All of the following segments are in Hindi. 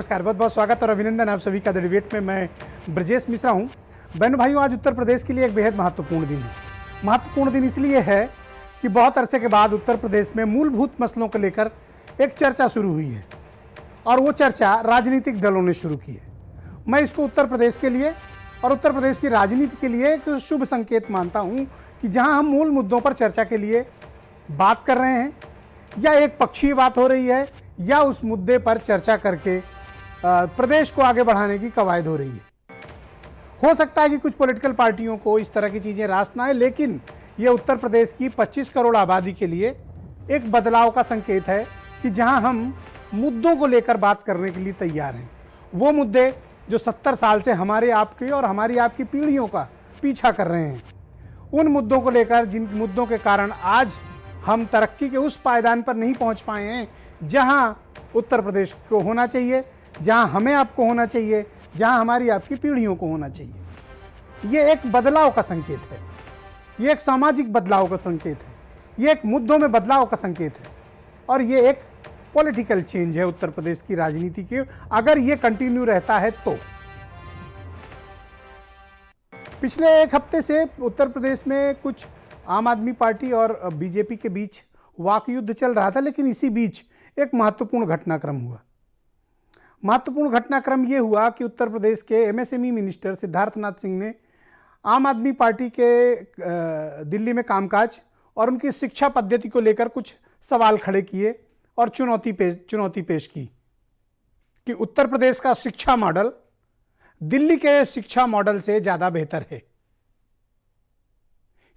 नमस्कार, बहुत बहुत स्वागत और अभिनंदन आप सभी का द डिबेट में। मैं ब्रजेश मिश्रा हूं। बहनों भाइयों, आज उत्तर प्रदेश के लिए एक बेहद महत्वपूर्ण दिन है। महत्वपूर्ण दिन इसलिए है कि बहुत अरसे के बाद उत्तर प्रदेश में मूलभूत मसलों को लेकर एक चर्चा शुरू हुई है और वो चर्चा राजनीतिक दलों ने शुरू की है। मैं इसको उत्तर प्रदेश के लिए और उत्तर प्रदेश की राजनीति के लिए एक शुभ संकेत मानता हूँ कि जहाँ हम मूल मुद्दों पर चर्चा के लिए बात कर रहे हैं, या एक पक्षीय बात हो रही है, या उस मुद्दे पर चर्चा करके प्रदेश को आगे बढ़ाने की कवायद हो रही है। हो सकता है कि कुछ पॉलिटिकल पार्टियों को इस तरह की चीज़ें रास ना आए, लेकिन ये उत्तर प्रदेश की 25 करोड़ आबादी के लिए एक बदलाव का संकेत है कि जहां हम मुद्दों को लेकर बात करने के लिए तैयार हैं, वो मुद्दे जो 70 साल से हमारे आपकी और हमारी आपकी पीढ़ियों का पीछा कर रहे हैं, उन मुद्दों को लेकर, जिन मुद्दों के कारण आज हम तरक्की के उस पायदान पर नहीं पहुंच पाए हैं जहां उत्तर प्रदेश को होना चाहिए, जहां हमें आपको होना चाहिए, जहां हमारी आपकी पीढ़ियों को होना चाहिए। ये एक बदलाव का संकेत है, ये एक सामाजिक बदलाव का संकेत है, ये एक मुद्दों में बदलाव का संकेत है और ये एक पॉलिटिकल चेंज है उत्तर प्रदेश की राजनीति की, अगर ये कंटिन्यू रहता है तो। पिछले एक हफ्ते से उत्तर प्रदेश में कुछ आम आदमी पार्टी और बीजेपी के बीच वाक युद्ध चल रहा था, लेकिन इसी बीच एक महत्वपूर्ण घटनाक्रम हुआ। महत्वपूर्ण घटनाक्रम ये हुआ कि उत्तर प्रदेश के एमएसएमई मिनिस्टर सिद्धार्थनाथ सिंह ने आम आदमी पार्टी के दिल्ली में कामकाज और उनकी शिक्षा पद्धति को लेकर कुछ सवाल खड़े किए और चुनौती पेश की कि उत्तर प्रदेश का शिक्षा मॉडल दिल्ली के शिक्षा मॉडल से ज़्यादा बेहतर है।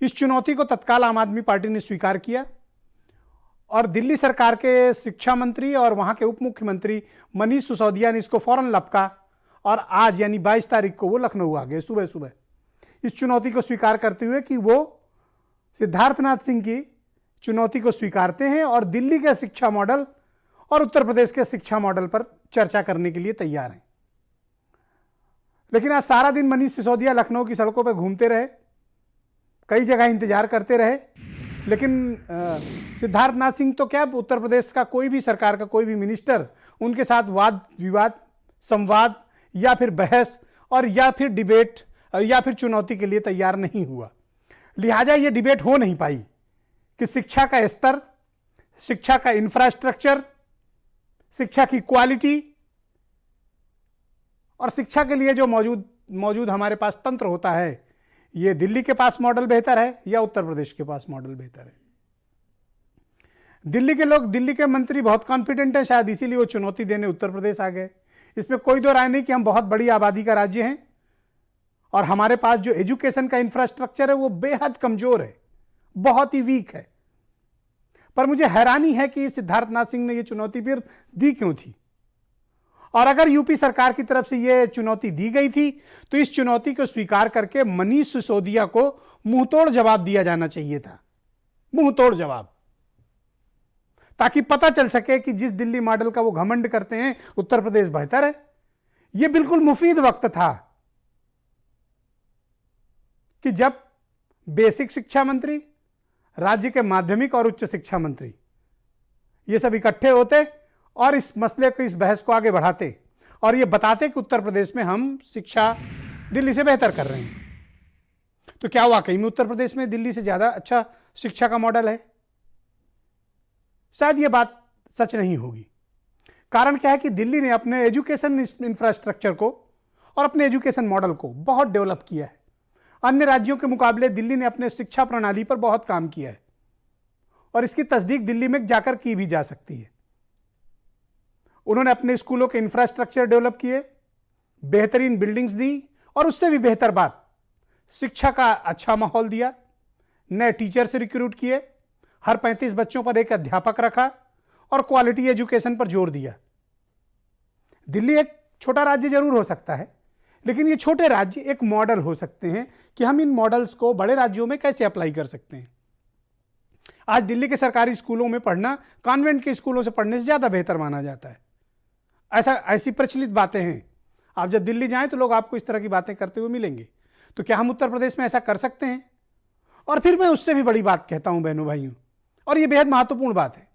इस चुनौती को तत्काल आम आदमी पार्टी ने स्वीकार किया और दिल्ली सरकार के शिक्षा मंत्री और वहां के उप मुख्यमंत्री मनीष सिसोदिया ने इसको फौरन लपका और आज यानी 22 तारीख को वो लखनऊ आ गए सुबह सुबह, इस चुनौती को स्वीकार करते हुए कि वो सिद्धार्थनाथ सिंह की चुनौती को स्वीकारते हैं और दिल्ली के शिक्षा मॉडल और उत्तर प्रदेश के शिक्षा मॉडल पर चर्चा करने के लिए तैयार हैं। लेकिन आज सारा दिन मनीष सिसोदिया लखनऊ की सड़कों पर घूमते रहे, कई जगह इंतजार करते रहे, लेकिन सिद्धार्थनाथ सिंह तो क्या, उत्तर प्रदेश का कोई भी सरकार का कोई भी मिनिस्टर उनके साथ वाद विवाद, संवाद या फिर बहस और या फिर डिबेट या फिर चुनौती के लिए तैयार नहीं हुआ। लिहाजा ये डिबेट हो नहीं पाई कि शिक्षा का स्तर, शिक्षा का इंफ्रास्ट्रक्चर, शिक्षा की क्वालिटी और शिक्षा के लिए जो मौजूद हमारे पास तंत्र होता है, ये दिल्ली के पास मॉडल बेहतर है या उत्तर प्रदेश के पास मॉडल बेहतर है। दिल्ली के लोग, दिल्ली के मंत्री बहुत कॉन्फिडेंट हैं, शायद इसीलिए वो चुनौती देने उत्तर प्रदेश आ गए। इसमें कोई दो राय नहीं कि हम बहुत बड़ी आबादी का राज्य हैं और हमारे पास जो एजुकेशन का इंफ्रास्ट्रक्चर है वो बेहद कमजोर है, बहुत ही वीक है। पर मुझे हैरानी है कि सिद्धार्थनाथ सिंह ने ये चुनौती फिर दी क्यों थी, और अगर यूपी सरकार की तरफ से यह चुनौती दी गई थी तो इस चुनौती को स्वीकार करके मनीष सिसोदिया को मुंहतोड़ जवाब दिया जाना चाहिए था, मुंहतोड़ जवाब, ताकि पता चल सके कि जिस दिल्ली मॉडल का वो घमंड करते हैं उत्तर प्रदेश बेहतर है। यह बिल्कुल मुफीद वक्त था कि जब बेसिक शिक्षा मंत्री, राज्य के माध्यमिक और उच्च शिक्षा मंत्री ये सब इकट्ठे होते और इस मसले को, इस बहस को आगे बढ़ाते और ये बताते कि उत्तर प्रदेश में हम शिक्षा दिल्ली से बेहतर कर रहे हैं। तो क्या वाकई में उत्तर प्रदेश में दिल्ली से ज्यादा अच्छा शिक्षा का मॉडल है? शायद ये बात सच नहीं होगी। कारण क्या है कि दिल्ली ने अपने एजुकेशन इंफ्रास्ट्रक्चर को और अपने एजुकेशन मॉडल को बहुत डेवलप किया है। अन्य राज्यों के मुकाबले दिल्ली ने अपने शिक्षा प्रणाली पर बहुत काम किया है और इसकी तस्दीक दिल्ली में जाकर की भी जा सकती है। उन्होंने अपने स्कूलों के इंफ्रास्ट्रक्चर डेवलप किए, बेहतरीन बिल्डिंग्स दी और उससे भी बेहतर बात, शिक्षा का अच्छा माहौल दिया, नए टीचर से रिक्रूट किए, हर 35 बच्चों पर एक अध्यापक रखा और क्वालिटी एजुकेशन पर जोर दिया। दिल्ली एक छोटा राज्य जरूर हो सकता है, लेकिन ये छोटे राज्य एक मॉडल हो सकते हैं कि हम इन मॉडल्स को बड़े राज्यों में कैसे अप्लाई कर सकते हैं। आज दिल्ली के सरकारी स्कूलों में पढ़ना कॉन्वेंट के स्कूलों से पढ़ने से ज्यादा बेहतर माना जाता है। ऐसी प्रचलित बातें हैं। आप जब दिल्ली जाएं तो लोग आपको इस तरह की बातें करते हुए मिलेंगे। तो क्या हम उत्तर प्रदेश में ऐसा कर सकते हैं? और फिर मैं उससे भी बड़ी बात कहता हूं बहनों भाइयों, और यह बेहद महत्वपूर्ण बात है।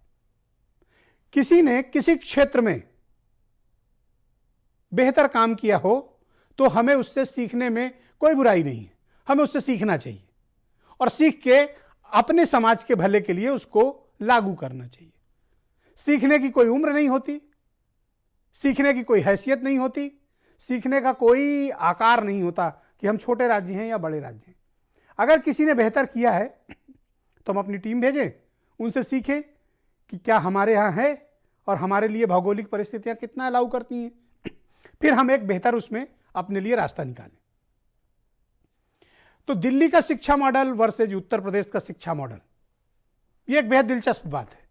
किसी ने किसी क्षेत्र में बेहतर काम किया हो तो हमें उससे सीखने में कोई बुराई नहीं है, हमें उससे सीखना चाहिए और सीख के अपने समाज के भले के लिए उसको लागू करना चाहिए। सीखने की कोई उम्र नहीं होती, सीखने की कोई हैसियत नहीं होती, सीखने का कोई आकार नहीं होता कि हम छोटे राज्य हैं या बड़े राज्य हैं। अगर किसी ने बेहतर किया है तो हम अपनी टीम भेजें, उनसे सीखें कि क्या हमारे यहाँ है और हमारे लिए भौगोलिक परिस्थितियां कितना अलाउ करती हैं, फिर हम एक बेहतर उसमें अपने लिए रास्ता निकालें। तो दिल्ली का शिक्षा मॉडल वर्सेज उत्तर प्रदेश का शिक्षा मॉडल, ये एक बेहद दिलचस्प बात है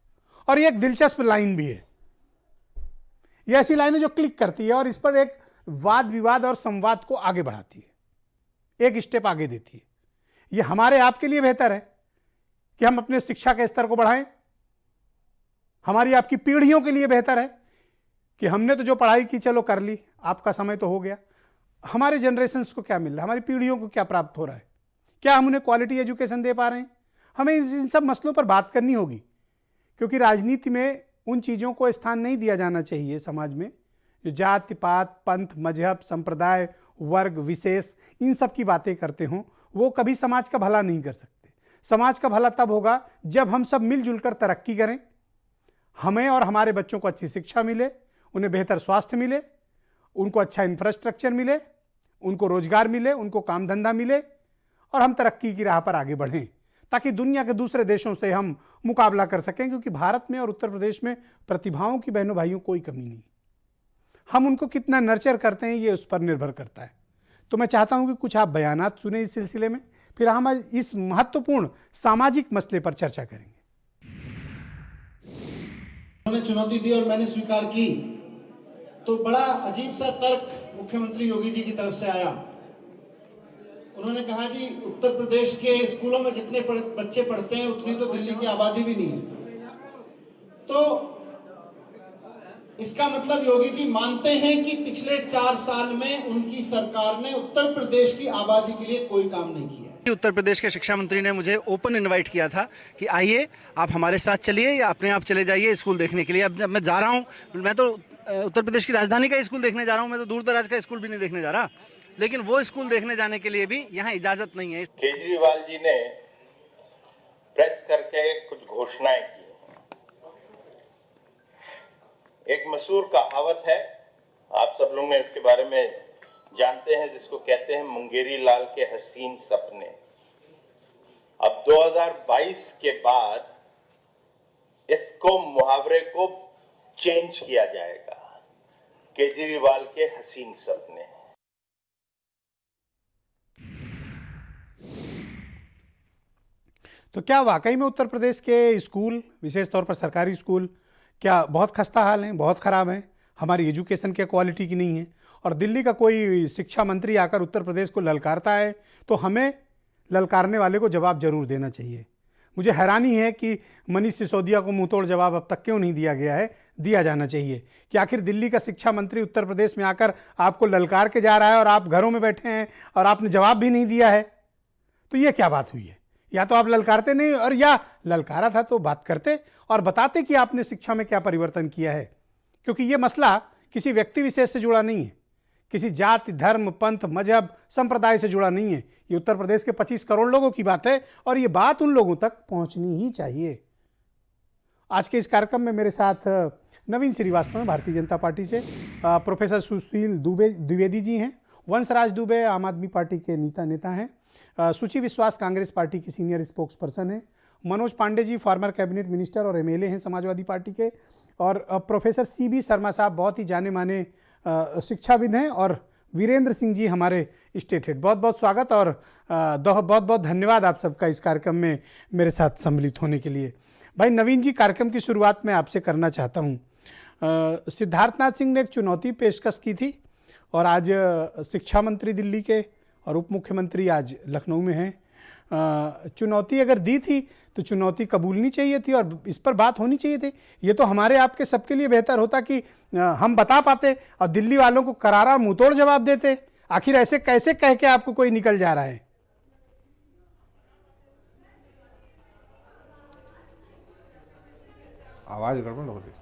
और ये एक दिलचस्प लाइन भी है। ये ऐसी लाइन है जो क्लिक करती है और इस पर एक वाद विवाद और संवाद को आगे बढ़ाती है, एक स्टेप आगे देती है। ये हमारे आपके लिए बेहतर है कि हम अपने शिक्षा के स्तर को बढ़ाएं, हमारी आपकी पीढ़ियों के लिए बेहतर है कि हमने तो जो पढ़ाई की चलो कर ली, आपका समय तो हो गया, हमारे जनरेशन्स को क्या मिल रहा है, हमारी पीढ़ियों को क्या प्राप्त हो रहा है, क्या हम उन्हें क्वालिटी एजुकेशन दे पा रहे हैं। हमें इन सब मसलों पर बात करनी होगी क्योंकि राजनीति में उन चीज़ों को स्थान नहीं दिया जाना चाहिए समाज में जो जाति पात पंथ मजहब संप्रदाय वर्ग विशेष इन सब की बातें करते हों। वो कभी समाज का भला नहीं कर सकते। समाज का भला तब होगा जब हम सब मिलजुल कर तरक्की करें, हमें और हमारे बच्चों को अच्छी शिक्षा मिले, उन्हें बेहतर स्वास्थ्य मिले, उनको अच्छा इंफ्रास्ट्रक्चर मिले, उनको रोजगार मिले, उनको काम धंधा मिले और हम तरक्की की राह पर आगे बढ़ें ताकि दुनिया के दूसरे देशों से हम मुकाबला कर सकें। क्योंकि भारत में और उत्तर प्रदेश में प्रतिभाओं की बहनों भाइयों कोई कमी नहीं, हम उनको कितना नर्चर करते हैं ये उस पर निर्भर करता है। तो मैं चाहता हूं कि कुछ आप बयानात सुने इस सिलसिले में, फिर हम इस महत्वपूर्ण सामाजिक मसले पर चर्चा करेंगे। उन्होंने चुनौती दी और मैंने स्वीकार की तो बड़ा अजीब सा तर्क मुख्यमंत्री योगी जी की तरफ से आया। उन्होंने कहा जी उत्तर प्रदेश के स्कूलों में जितने बच्चे पढ़ते हैं उतनी तो दिल्ली की आबादी भी नहीं है। तो इसका मतलब योगी जी मानते हैं कि पिछले 4 साल में उनकी सरकार ने उत्तर प्रदेश की आबादी के लिए कोई काम नहीं किया। उत्तर प्रदेश के शिक्षा मंत्री ने मुझे ओपन इनवाइट किया था कि आइए आप हमारे साथ चलिए या अपने आप चले जाइए स्कूल देखने के लिए। अब जब मैं जा रहा हूँ, मैं तो उत्तर प्रदेश की राजधानी का स्कूल देखने जा रहा हूँ, मैं तो दूर दराज का स्कूल भी नहीं देखने जा रहा, लेकिन वो स्कूल देखने जाने के लिए भी यहाँ इजाजत नहीं है। केजरीवाल जी ने प्रेस करके कुछ घोषणाएं की। एक मशहूर कहावत है, आप सब लोग ने इसके बारे में जानते हैं, जिसको कहते हैं मुंगेरी लाल के हसीन सपने। अब 2022 के बाद इसको मुहावरे को चेंज किया जाएगा, केजरीवाल के हसीन सपने। तो क्या वाकई में उत्तर प्रदेश के स्कूल, विशेष तौर पर सरकारी स्कूल, क्या बहुत खस्ता हाल हैं, बहुत ख़राब हैं, हमारी एजुकेशन के क्वालिटी की नहीं है? और दिल्ली का कोई शिक्षा मंत्री आकर उत्तर प्रदेश को ललकारता है तो हमें ललकारने वाले को जवाब जरूर देना चाहिए। मुझे हैरानी है कि मनीष सिसोदिया को मुंहतोड़ जवाब अब तक क्यों नहीं दिया गया है, दिया जाना चाहिए कि आखिर दिल्ली का शिक्षा मंत्री उत्तर प्रदेश में आकर आपको ललकार के जा रहा है और आप घरों में बैठे हैं और आपने जवाब भी नहीं दिया है। तो ये क्या बात हुई है? या तो आप ललकारते नहीं और या ललकारा था तो बात करते और बताते कि आपने शिक्षा में क्या परिवर्तन किया है। क्योंकि ये मसला किसी व्यक्ति विशेष से जुड़ा नहीं है, किसी जाति धर्म पंथ मजहब संप्रदाय से जुड़ा नहीं है। ये उत्तर प्रदेश के 25 करोड़ लोगों की बात है और ये बात उन लोगों तक पहुंचनी ही चाहिए। आज के इस कार्यक्रम में मेरे साथ नवीन श्रीवास्तव हैं भारतीय जनता पार्टी से, प्रोफेसर सुशील द्विवेदी जी हैं, वंशराज दुबे आम आदमी पार्टी के नेता हैं, सुचि विश्वास कांग्रेस पार्टी की सीनियर स्पोक्स पर्सन है, Manoj Pandey ji former cabinet minister और एमएलए हैं समाजवादी पार्टी के, और प्रोफेसर सीबी शर्मा साहब बहुत ही जाने माने शिक्षाविद हैं, और वीरेंद्र सिंह जी हमारे स्टेट हेड। बहुत बहुत स्वागत और बहुत बहुत धन्यवाद आप सबका इस कार्यक्रम में मेरे साथ सम्मिलित होने के लिए। भाई नवीन जी, कार्यक्रम की शुरुआत मैं आपसे करना चाहता हूँ। सिद्धार्थनाथ सिंह ने एक चुनौती पेशकश की थी और आज शिक्षा मंत्री दिल्ली के और उप मुख्यमंत्री आज लखनऊ में हैं। चुनौती अगर दी थी तो चुनौती कबूलनी चाहिए थी और इस पर बात होनी चाहिए थी। ये तो हमारे आपके सबके लिए बेहतर होता कि हम बता पाते और दिल्ली वालों को करारा मुंहतोड़ जवाब देते। आखिर ऐसे कैसे कह के आपको कोई निकल जा रहा है? आवाज गड़बड़ हो रही।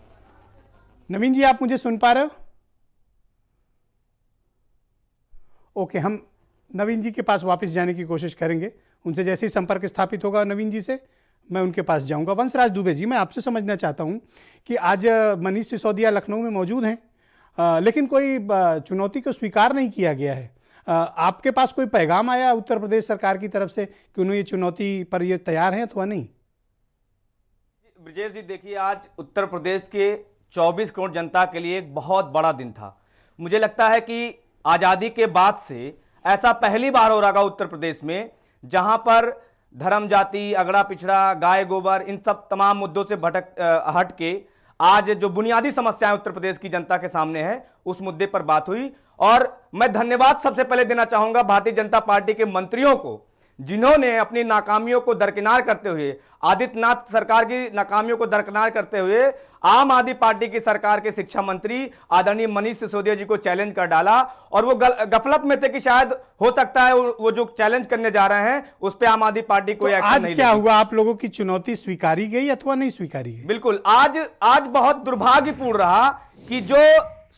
नवीन जी, आप मुझे सुन पा रहे हो? ओके, हम नवीन जी के पास वापस जाने की कोशिश करेंगे। उनसे जैसे ही संपर्क स्थापित होगा नवीन जी से, मैं उनके पास जाऊंगा। वंशराज दुबे जी, मैं आपसे समझना चाहता हूं कि आज मनीष सिसोदिया लखनऊ में मौजूद हैं, लेकिन कोई चुनौती को स्वीकार नहीं किया गया है। आपके पास कोई पैगाम आया उत्तर प्रदेश सरकार की तरफ से कि उन्हें ये चुनौती पर ये तैयार हैं अथवा नहीं? ब्रजेश जी, देखिए, आज उत्तर प्रदेश के 24 करोड़ जनता के लिए एक बहुत बड़ा दिन था। मुझे लगता है कि आज़ादी के बाद से ऐसा पहली बार हो रहा उत्तर प्रदेश में, जहां पर धर्म, जाति, अगड़ा पिछड़ा, गाय गोबर, इन सब तमाम मुद्दों से हट के आज जो बुनियादी समस्याएं उत्तर प्रदेश की जनता के सामने है, उस मुद्दे पर बात हुई। और मैं धन्यवाद सबसे पहले देना चाहूंगा भारतीय जनता पार्टी के मंत्रियों को, जिन्होंने अपनी नाकामियों को दरकिनार करते हुए, आदित्यनाथ सरकार की नाकामियों को दरकिनार करते हुए, आम आदमी पार्टी की सरकार के शिक्षा मंत्री आदरणीय मनीष सिसोदिया जी को चैलेंज कर डाला। और वो गफलत में थे कि शायद हो सकता है वो जो चैलेंज करने जा रहे हैं उस पे आम आदमी पार्टी कोई एक्शन नहीं लेगी। आज क्या हुआ, आप लोगों की चुनौती स्वीकारी गई अथवा नहीं स्वीकारी गई? बिल्कुल, आज बहुत दुर्भाग्यपूर्ण रहा कि जो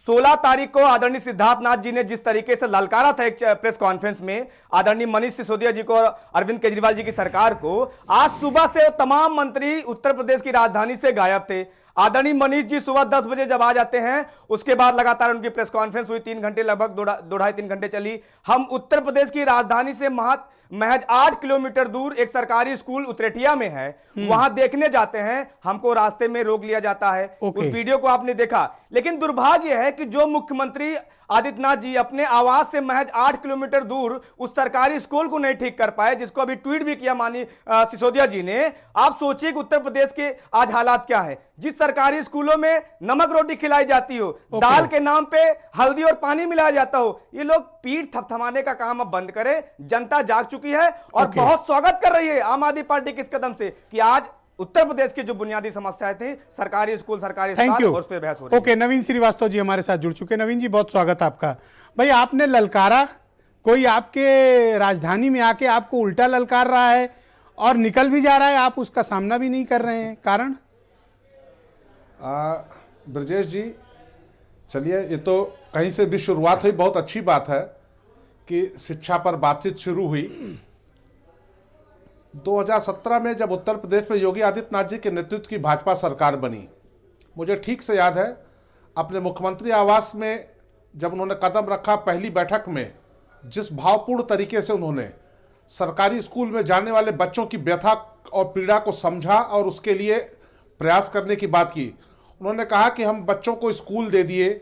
16 तारीख को आदरणीय सिद्धार्थनाथ जी ने जिस तरीके से ललकारा था एक प्रेस कॉन्फ्रेंस में आदरणीय मनीष सिसोदिया जी को और अरविंद केजरीवाल जी की सरकार को, आज सुबह से तमाम मंत्री उत्तर प्रदेश की राजधानी से गायब थे। आदरणीय मनीष जी सुबह 10 बजे जब आ जाते हैं, उसके बाद लगातार उनकी प्रेस कॉन्फ्रेंस हुई, 3 घंटे, लगभग 2.5-3 घंटे चली। हम उत्तर प्रदेश की राजधानी से महज 8 किलोमीटर दूर एक सरकारी स्कूल उतरेठिया में है, वहां देखने जाते हैं, हमको रास्ते में रोक लिया जाता है। उस वीडियो को आपने देखा। लेकिन दुर्भाग्य है कि जो मुख्यमंत्री आदित्यनाथ जी अपने आवास से महज 8 किलोमीटर दूर उस सरकारी स्कूल को नहीं ठीक कर पाए, जिसको अभी ट्वीट भी किया माननीय सिसोदिया जी ने। आप सोचिए कि उत्तर प्रदेश के आज हालात क्या है। जिस सरकारी स्कूलों में नमक रोटी खिलाई जाती हो, दाल के नाम पे हल्दी और पानी मिलाया जाता हो, ये लोग पीठ थपथपाने का काम अब बंद करें। जनता जाग चुकी है और बहुत स्वागत कर रही है आम आदमी पार्टी के इस कदम से कि आज उत्तर प्रदेश की जो बुनियादी समस्याएं थी, सरकारी स्कूल, सरकारी अस्पताल, और उस पे बहस हो रही है। ओके, नवीन श्रीवास्तव जी हमारे साथ जुड़ चुके। नवीन जी, बहुत स्वागत आपका। भाई, आपने ललकारा, कोई आपके राजधानी में आके आपको उल्टा ललकार रहा है और निकल भी जा रहा है, आप उसका सामना भी नहीं कर रहे हैं, कारण? ब्रजेश जी, चलिए, ये तो कहीं से भी शुरुआत हुई, बहुत अच्छी बात है कि शिक्षा पर बातचीत शुरू हुई। 2017 में जब उत्तर प्रदेश में योगी आदित्यनाथ जी के नेतृत्व की भाजपा सरकार बनी, मुझे ठीक से याद है, अपने मुख्यमंत्री आवास में जब उन्होंने कदम रखा, पहली बैठक में जिस भावपूर्ण तरीके से उन्होंने सरकारी स्कूल में जाने वाले बच्चों की व्यथा और पीड़ा को समझा और उसके लिए प्रयास करने की बात की। उन्होंने कहा कि हम बच्चों को स्कूल दे दिए,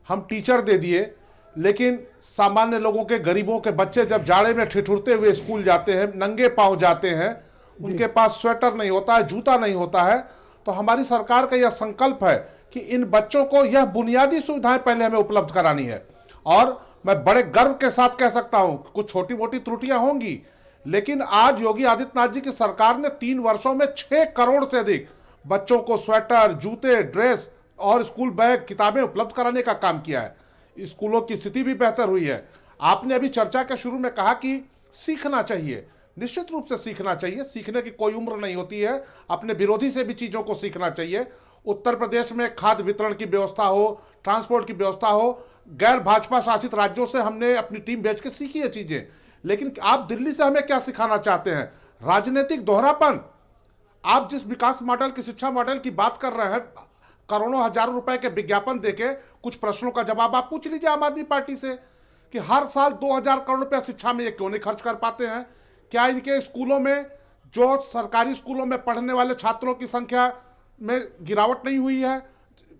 हम टीचर दे दिए, लेकिन सामान्य लोगों के, गरीबों के बच्चे जब जाड़े में ठिठुरते हुए स्कूल जाते हैं, नंगे पांव जाते हैं, उनके पास स्वेटर नहीं होता है, जूता नहीं होता है, तो हमारी सरकार का यह संकल्प है कि इन बच्चों को यह बुनियादी सुविधाएं पहले हमें उपलब्ध करानी है। और मैं बड़े गर्व के साथ कह सकता हूं, कुछ छोटी मोटी त्रुटियां होंगी, लेकिन आज योगी आदित्यनाथ जी की सरकार ने 3 वर्षों में 6 करोड़ से अधिक बच्चों को स्वेटर, जूते, ड्रेस और स्कूल बैग, किताबें उपलब्ध कराने का काम किया है। स्कूलों की स्थिति भी बेहतर हुई है। आपने अभी चर्चा के शुरू में कहा कि सीखना चाहिए, निश्चित रूप से सीखना चाहिए, सीखने की कोई उम्र नहीं होती है, अपने विरोधी से भी चीज़ों को सीखना चाहिए। उत्तर प्रदेश में खाद्य वितरण की व्यवस्था हो, ट्रांसपोर्ट की व्यवस्था हो, गैर भाजपा शासित राज्यों से हमने अपनी टीम भेज के सीखी है चीज़ें। लेकिन आप दिल्ली से हमें क्या सिखाना चाहते हैं? राजनीतिक दोहरापन। आप जिस विकास मॉडल की, शिक्षा मॉडल की बात कर रहे हैं, करोड़ों हजारों रुपए के विज्ञापन देके कुछ प्रश्नों का जवाब आप पूछ लीजिए आम आदमी पार्टी से कि हर साल 2000 करोड़ रुपया शिक्षा में ये क्यों नहीं खर्च कर पाते हैं? क्या इनके स्कूलों में, जो सरकारी स्कूलों में पढ़ने वाले छात्रों की संख्या में गिरावट नहीं हुई है?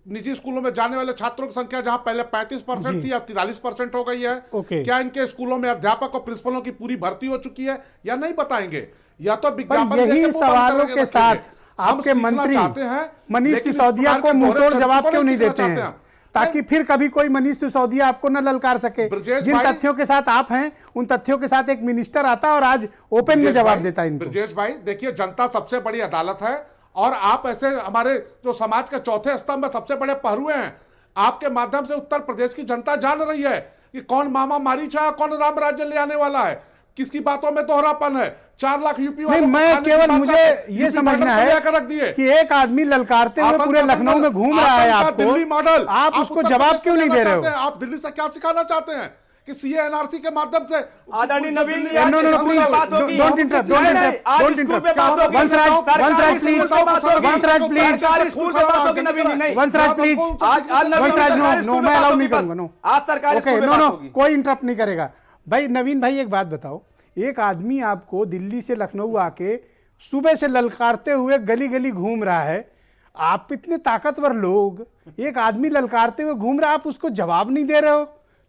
निजी स्कूलों में जाने वाले छात्रों की संख्या जहां पहले 35% थी, अब 43% हो गई है। क्या इनके स्कूलों में अध्यापक और प्रिंसिपलों की पूरी भर्ती हो चुकी है या नहीं बताएंगे? या तो विज्ञापन यही सवालों के साथ आपके मंत्री मनीष सिसोदिया को मुंहतोड़ जवाब क्यों नहीं देते हैं, ताकि फिर कभी कोई मनीष सिसोदिया आपको न ललकार सके? जिन तथ्यों के साथ आप हैं, उन तथ्यों के साथ एक मिनिस्टर आता है और आज ओपन में जवाब देता है इनको। ब्रजेश भाई, देखिए, जनता सबसे बड़ी अदालत है और आप ऐसे हमारे जो समाज के चौथे स्तंभ में सबसे बड़े पहरुए हैं। आपके माध्यम से उत्तर प्रदेश की जनता जान रही है कि कौन मामा मारीच है, कौन राम राज्य ले आने वाला है, किसकी बातों में दोहरापन है। 4 लाख यूपी वालों, मैं केवल मुझे ये समझना है कि एक आदमी ललकारते हुए पूरे लखनऊ में घूम रहा है, आपको दिल्ली मॉडल, आप उसको जवाब क्यों नहीं दे रहे हो? आप दिल्ली से क्या सिखाना चाहते हैं कि सीए एनआरसी के माध्यम से आदरणीय नवीन जी, No, no, no, आज please, बात होगी। don't interrupt, don't नहीं, interrupt, आज don't स्कूल पे interrupt. बात होगी। Vans Raj, सरकारी please, स्कूल पे बात होगी। Vans Raj, please. सरकारी स्कूल पे बात होगी नवीन जी, नहीं। वंश राज प्लीज, आज नवीन वंश राज नो सरकारी नो स्कूल मैं पे अलाउ बात नहीं होगी, करूंगा, नो आज सरकारी ओके, स्कूल में नो बात नो होगी। कोई इंटरप्ट नहीं करेगा। भाई नवीन भाई एक बात बताओ, एक आदमी आपको दिल्ली से लखनऊ आके सुबह से ललकारते हुए गली गली घूम रहा है, आप इतने ताकतवर लोग, एक आदमी ललकारते हुए घूम रहा है, आप उसको जवाब नहीं दे रहे हो,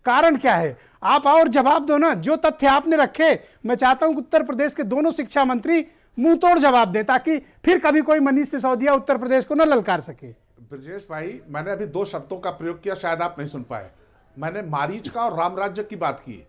कारण क्या है? आप और जवाब दो ना, जो तथ्य आपने रखे। मैं चाहता हूं कि उत्तर प्रदेश के दोनों शिक्षा मंत्री मुंह तोड़ जवाब दें, ताकि फिर कभी कोई मनीष सिसोदिया उत्तर प्रदेश को न ललकार सके। ब्रजेश भाई, मैंने अभी 2 शब्दों का प्रयोग किया, शायद आप नहीं सुन पाए। मैंने मारीच का और राम राज्य की बात की।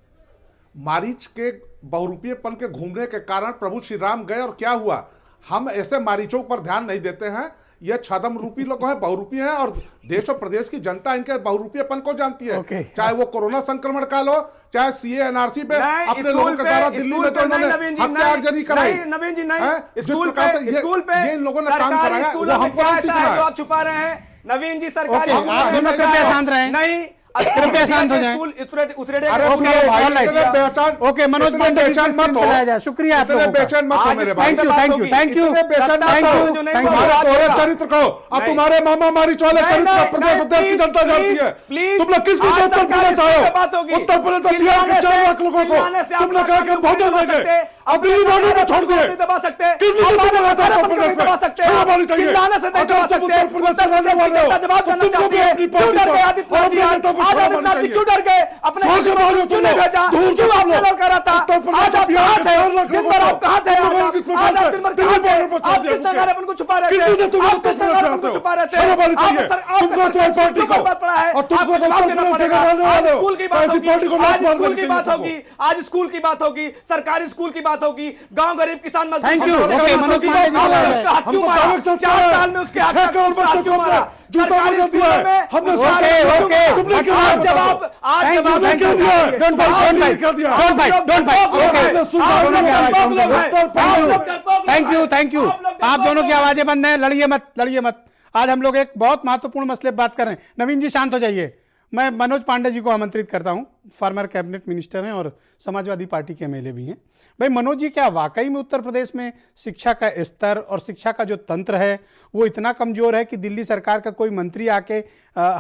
मारीच के बहुरूपीयपन के घूमने के कारण प्रभु श्री राम गए और क्या हुआ? हम ऐसे मारीचों पर ध्यान नहीं देते हैं। ये छदम रूपी लोग हैं, बहुरूपी हैं, और देश और प्रदेश की जनता इनके बहुरूपीयपन को जानती है। Okay. चाहे वो कोरोना संक्रमण काल हो, चाहे सीए एनआरसी पे अपने लोगों के द्वारा दिल्ली में जो उन्होंने हत्याजनी कराई, नवीन जी नहीं, जिस स्कूल प्रकार पे से स्कूल पे ये इन लोगों ने काम सरकारी कराया, वो स्कूलों में हमको क्या नहीं ऐसा सीखना है जो है। आप छुपा रहे हैं? नवीन जी सरकारी Okay, स्कूलों आप में दोनों क्या कृपया है? शांत रहें। नहीं, कृपया शांत हो जाएं। स्कूल उतरेडे अरे ओके, all right. इतने बेचैन, ओके, मनोज इतने पांडे जी बेचैन स्क्रीन मत पे हो, लाया जाए। शुक्रिया आप इतने लोगों का। बेचैन मत हो आज मेरे इस भाई। टाइम पे Thank you, बात thank you, होगी। thank you. इतने बेचैन मत सत्ता हो, जो नहीं तुम्हारे बोला दोहरे जाएगा। चरित्र को और नहीं। तुम्हारे मामा मारी चौले नहीं, चरित्र नहीं, प्रदेश नहीं, देश की जनता प्लीज, जानती है। प्लीज, तुम लोग किस आज विषय पर सरकारी प्रदेश स्कूल आए पे बात हो? होगी। उत्तर प्रदेश में बिहार के 4 लाख लोगों को तुमने कहा कि हम भोजन देंगे, अब दिल्ली वालों को छोड़ दिए। दबा सकते हैं, किस विषय पर लगा था उत्तर प्रदेश दबा में? सकते हैं, शर्म आनी चाहिए। चिल्लाने से नहीं अगर दबा तुम सकते हैं। उत्तर प्रदेश से रहने वाले हो, जवाब तो देना तुमको चाहती भी है। अपनी क्यों पार्टी डर को गए आदित्य और नाथ अपने जी? नेता को आज शर्म आदित्य आनी नाथ जी चाहिए। क्यों डर गए? अपने भागे किसी को भागे क्यों तुम नहीं लोग। भेजा? दूर क्यों तुम आपने लोग। ललकारा था? उत्तर प्रदेश आज में आप बिहार कहाँ के थे? 4 लाख दिन लोगों भर को आप कहाँ थे? तुम लोगों ने आज किस प्रकार आप से दिन भर दिल्ली कहाँ थे? बॉर्डर पर छोड़ आप दिया? किस प्रकार अपन को छुपा रहे किस थे? वजह तुम आप उत्तर किस प्रदेश प्रकार में अपन को आते हो? छुपा रहे थे? शर्म आनी चाहिए। आपको तुमको तो सरकार पार्टी स्कूल को पर बात पड़ा है। और तुमको आपको तो जवाब उत्तर देना प्रदेश के पड़ेगा। रहने आज वाले हो, स्कूल की बात ऐसी होगी, पार्टी को आज लात मार स्कूल देनी की चाहिए बात तुमको। होगी, आज स्कूल की बात होगी, सरकारी स्कूल की बात होगी, गांव गरीब किसान मजदूर Thank you. हमसे Okay, गरीब मनोज मजदूर पांडे जी को बोला है। उसका हाथ क्यों हमको मारा? कागज से 4 साल में उसके हाथ 6 करोड़ का हाथ बच्चों को क्यों मारा? जूता सरकारी मुझे दिया स्कूलों है, में हमने सारे ओके, बच्चों ओके। को- तुमने क्या आज दिया? जवाब आज Thank you, जवाब thank you. दिया है? Don't fight, don't fight, क्या दिया? don't fight, don't fight. आप लोग Okay. डरपोक सुना, आप आपने लोग क्या डरपोक लोग हैं। उत्तर प्रदेश- आप लोग डरपोक लोग थैंक यू, हैं। Thank you. आप लोग आप दोनों की डरपोक आवाजें बंद हैं, लड़िए मत, लड़िए मत। आज हम लोग एक बहुत महत्वपूर्ण मसले पर बात कर रहे हैं। नवीन जी शांत हो जाइए। मैं मनोज पांडे जी को आमंत्रित करता हूं, फॉर्मर कैबिनेट मिनिस्टर हैं और समाजवादी पार्टी के एमएलए भी हैं। भाई मनोज जी, क्या वाकई में उत्तर प्रदेश में शिक्षा का स्तर और शिक्षा का जो तंत्र है वो इतना कमजोर है कि दिल्ली सरकार का कोई मंत्री आके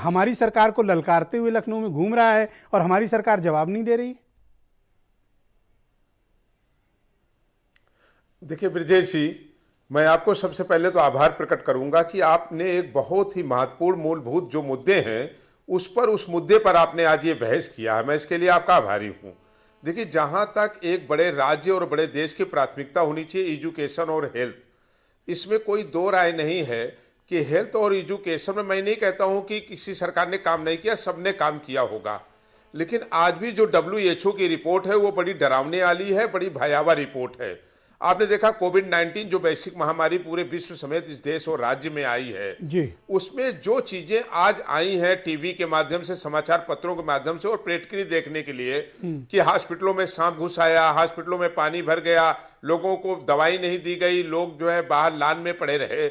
हमारी सरकार को ललकारते हुए लखनऊ में घूम रहा है और हमारी सरकार जवाब नहीं दे रही? देखिए ब्रजेश जी, मैं आपको सबसे पहले तो आभार प्रकट करूंगा कि आपने एक बहुत ही महत्वपूर्ण मूलभूत जो मुद्दे हैं उस मुद्दे पर आपने आज ये बहस किया है। मैं इसके लिए आपका आभारी हूं। देखिए, जहां तक एक बड़े राज्य और बड़े देश की प्राथमिकता होनी चाहिए एजुकेशन और हेल्थ, इसमें कोई दो राय नहीं है कि हेल्थ और एजुकेशन में मैं नहीं कहता हूं कि किसी सरकार ने काम नहीं किया, सबने काम किया होगा। लेकिन आज भी जो WHO की रिपोर्ट है वो बड़ी डरावने वाली है, बड़ी भयावह रिपोर्ट है। आपने देखा कोविड-19 जो वैश्विक महामारी पूरे विश्व समेत इस देश और राज्य में आई है जी, उसमें जो चीजें आज आई हैं टीवी के माध्यम से, समाचार पत्रों के माध्यम से और प्रेटकरी देखने के लिए कि हॉस्पिटलों में सांप घुस आया, हॉस्पिटलों में पानी भर गया, लोगों को दवाई नहीं दी गई, लोग जो है बाहर लान में पड़े रहे।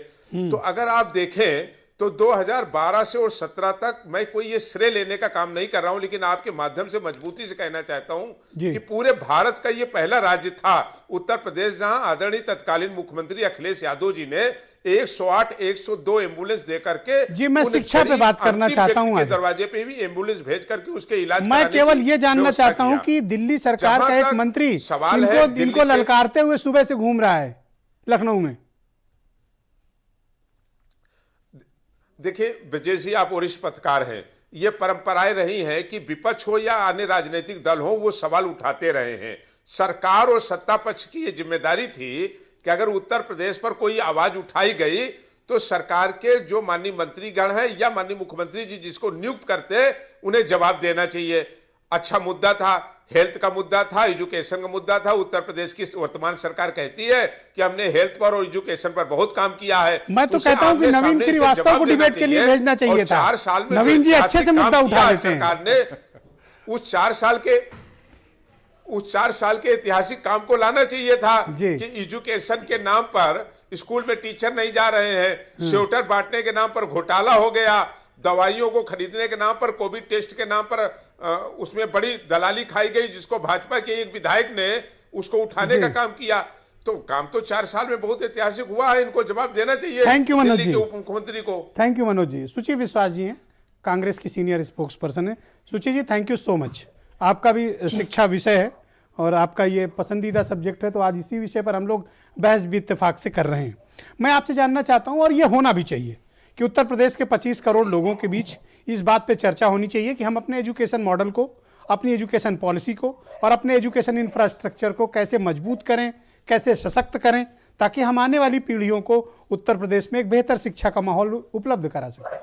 तो अगर आप देखें तो 2012 से और 17 तक, मैं कोई ये श्रेय लेने का काम नहीं कर रहा हूं, लेकिन आपके माध्यम से मजबूती से कहना चाहता हूं कि पूरे भारत का ये पहला राज्य था उत्तर प्रदेश जहां आदरणीय तत्कालीन मुख्यमंत्री अखिलेश यादव जी ने 108, 102 एम्बुलेंस दे करके जी, मैं शिक्षा पे बात करना चाहता हूं आज। दरवाजे पे भी एम्बुलेंस भेज करके उसके इलाज मैं केवल ये जानना चाहता हूं कि दिल्ली सरकार का एक मंत्री सवाल है इनको ललकारते हुए सुबह से घूम रहा है लखनऊ में। देखिए ब्रजेश जी, आप वरिष्ठ पत्रकार हैं, ये परंपराएं रही हैं कि विपक्ष हो या अन्य राजनीतिक दल हो वो सवाल उठाते रहे हैं। सरकार और सत्ता पक्ष की ये जिम्मेदारी थी कि अगर उत्तर प्रदेश पर कोई आवाज उठाई गई तो सरकार के जो माननीय मंत्रीगण हैं या माननीय मुख्यमंत्री जी जिसको नियुक्त करते उन्हें जवाब देना चाहिए। अच्छा मुद्दा था, हेल्थ का मुद्दा था, एजुकेशन का मुद्दा था। उत्तर प्रदेश की वर्तमान सरकार कहती है कि हमने हेल्थ पर और एजुकेशन पर बहुत काम किया है। मैं तो कहता हूं कि नवीन श्रीवास्तव को डिबेट के लिए भेजना चाहिए था। 4 साल में नवीन जी अच्छे से मुद्दा उठा लेते हैं। सरकार ने उस 4 साल के ऐतिहासिक काम को लाना चाहिए था कि एजुकेशन के नाम पर स्कूल में टीचर नहीं जा रहे हैं, स्वेटर बांटने के नाम पर घोटाला हो गया, दवाइयों को खरीदने के नाम पर, कोविड टेस्ट के नाम पर उसमें बड़ी दलाली खाई गई, जिसको भाजपा के एक विधायक ने उसको उठाने का काम किया। तो काम तो 4 साल में बहुत ऐतिहासिक हुआ है, इनको जवाब देना चाहिए। थैंक यू मनोज दिल्ली जी, के उप मुख्यमंत्री को। Thank you Manoj ji. सुचि विश्वास जी हैं, कांग्रेस की सीनियर स्पोक्स पर्सन है। सुचि जी, थैंक यू सो मच। आपका भी शिक्षा विषय है और आपका ये पसंदीदा सब्जेक्ट है, तो आज इसी विषय पर हम लोग बहस भी इत्तेफाक से कर रहे हैं। मैं आपसे जानना चाहता हूँ, और ये होना भी चाहिए, कि उत्तर प्रदेश के 25 करोड़ लोगों के बीच इस बात पे चर्चा होनी चाहिए कि हम अपने एजुकेशन मॉडल को, अपनी एजुकेशन पॉलिसी को और अपने एजुकेशन इंफ्रास्ट्रक्चर को कैसे मजबूत करें, कैसे सशक्त करें, ताकि हम आने वाली पीढ़ियों को उत्तर प्रदेश में एक बेहतर शिक्षा का माहौल उपलब्ध करा सकें।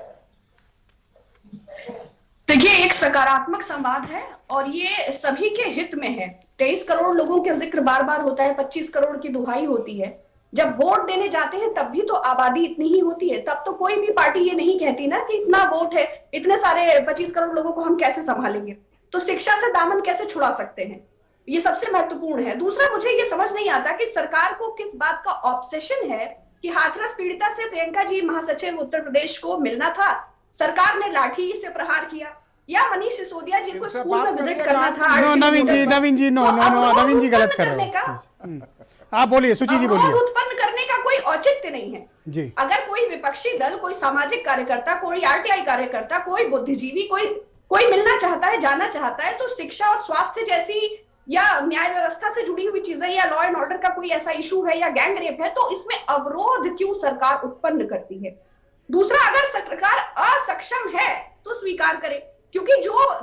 देखिए, एक सकारात्मक संवाद है और ये सभी के हित में है। 23 करोड़ लोगों के जिक्र बार बार होता है, 25 करोड़ की दुहाई होती है। जब वोट देने जाते हैं तब भी तो आबादी इतनी ही होती है, तब तो कोई भी पार्टी ये नहीं कहती ना कि इतना वोट है, इतने सारे 25 करोड़ लोगों को हम कैसे संभालेंगे। तो शिक्षा से दामन कैसे छुड़ा सकते हैं, ये सबसे महत्वपूर्ण है। दूसरा, मुझे ये समझ नहीं आता कि सरकार को किस बात का ऑब्सेशन है कि हाथरस पीड़िता से प्रियंका जी महासचिव उत्तर प्रदेश को मिलना था, सरकार ने लाठी से प्रहार किया, या मनीष सिसोदिया जी को स्कूल में विजिट करना था। नवीन जी गलत कर रहे हैं। आप बोलिए, सुचि जी बोलिए। उत्पन्न करने का कोई औचित्य नहीं है जी। अगर कोई विपक्षी दल, कोई सामाजिक कार्यकर्ता, कोई आरटीआई कार्यकर्ता, कोई बुद्धिजीवी, कोई मिलना चाहता है, जाना चाहता है, तो शिक्षा और स्वास्थ्य जैसी या न्याय व्यवस्था से जुड़ी हुई चीजें या लॉ एंड ऑर्डर का कोई ऐसा इशू है या गैंग रेप है, तो इसमें अवरोध क्यों सरकार उत्पन्न करती है। दूसरा, अगर सरकार असक्षम है तो स्वीकार करे, क्योंकि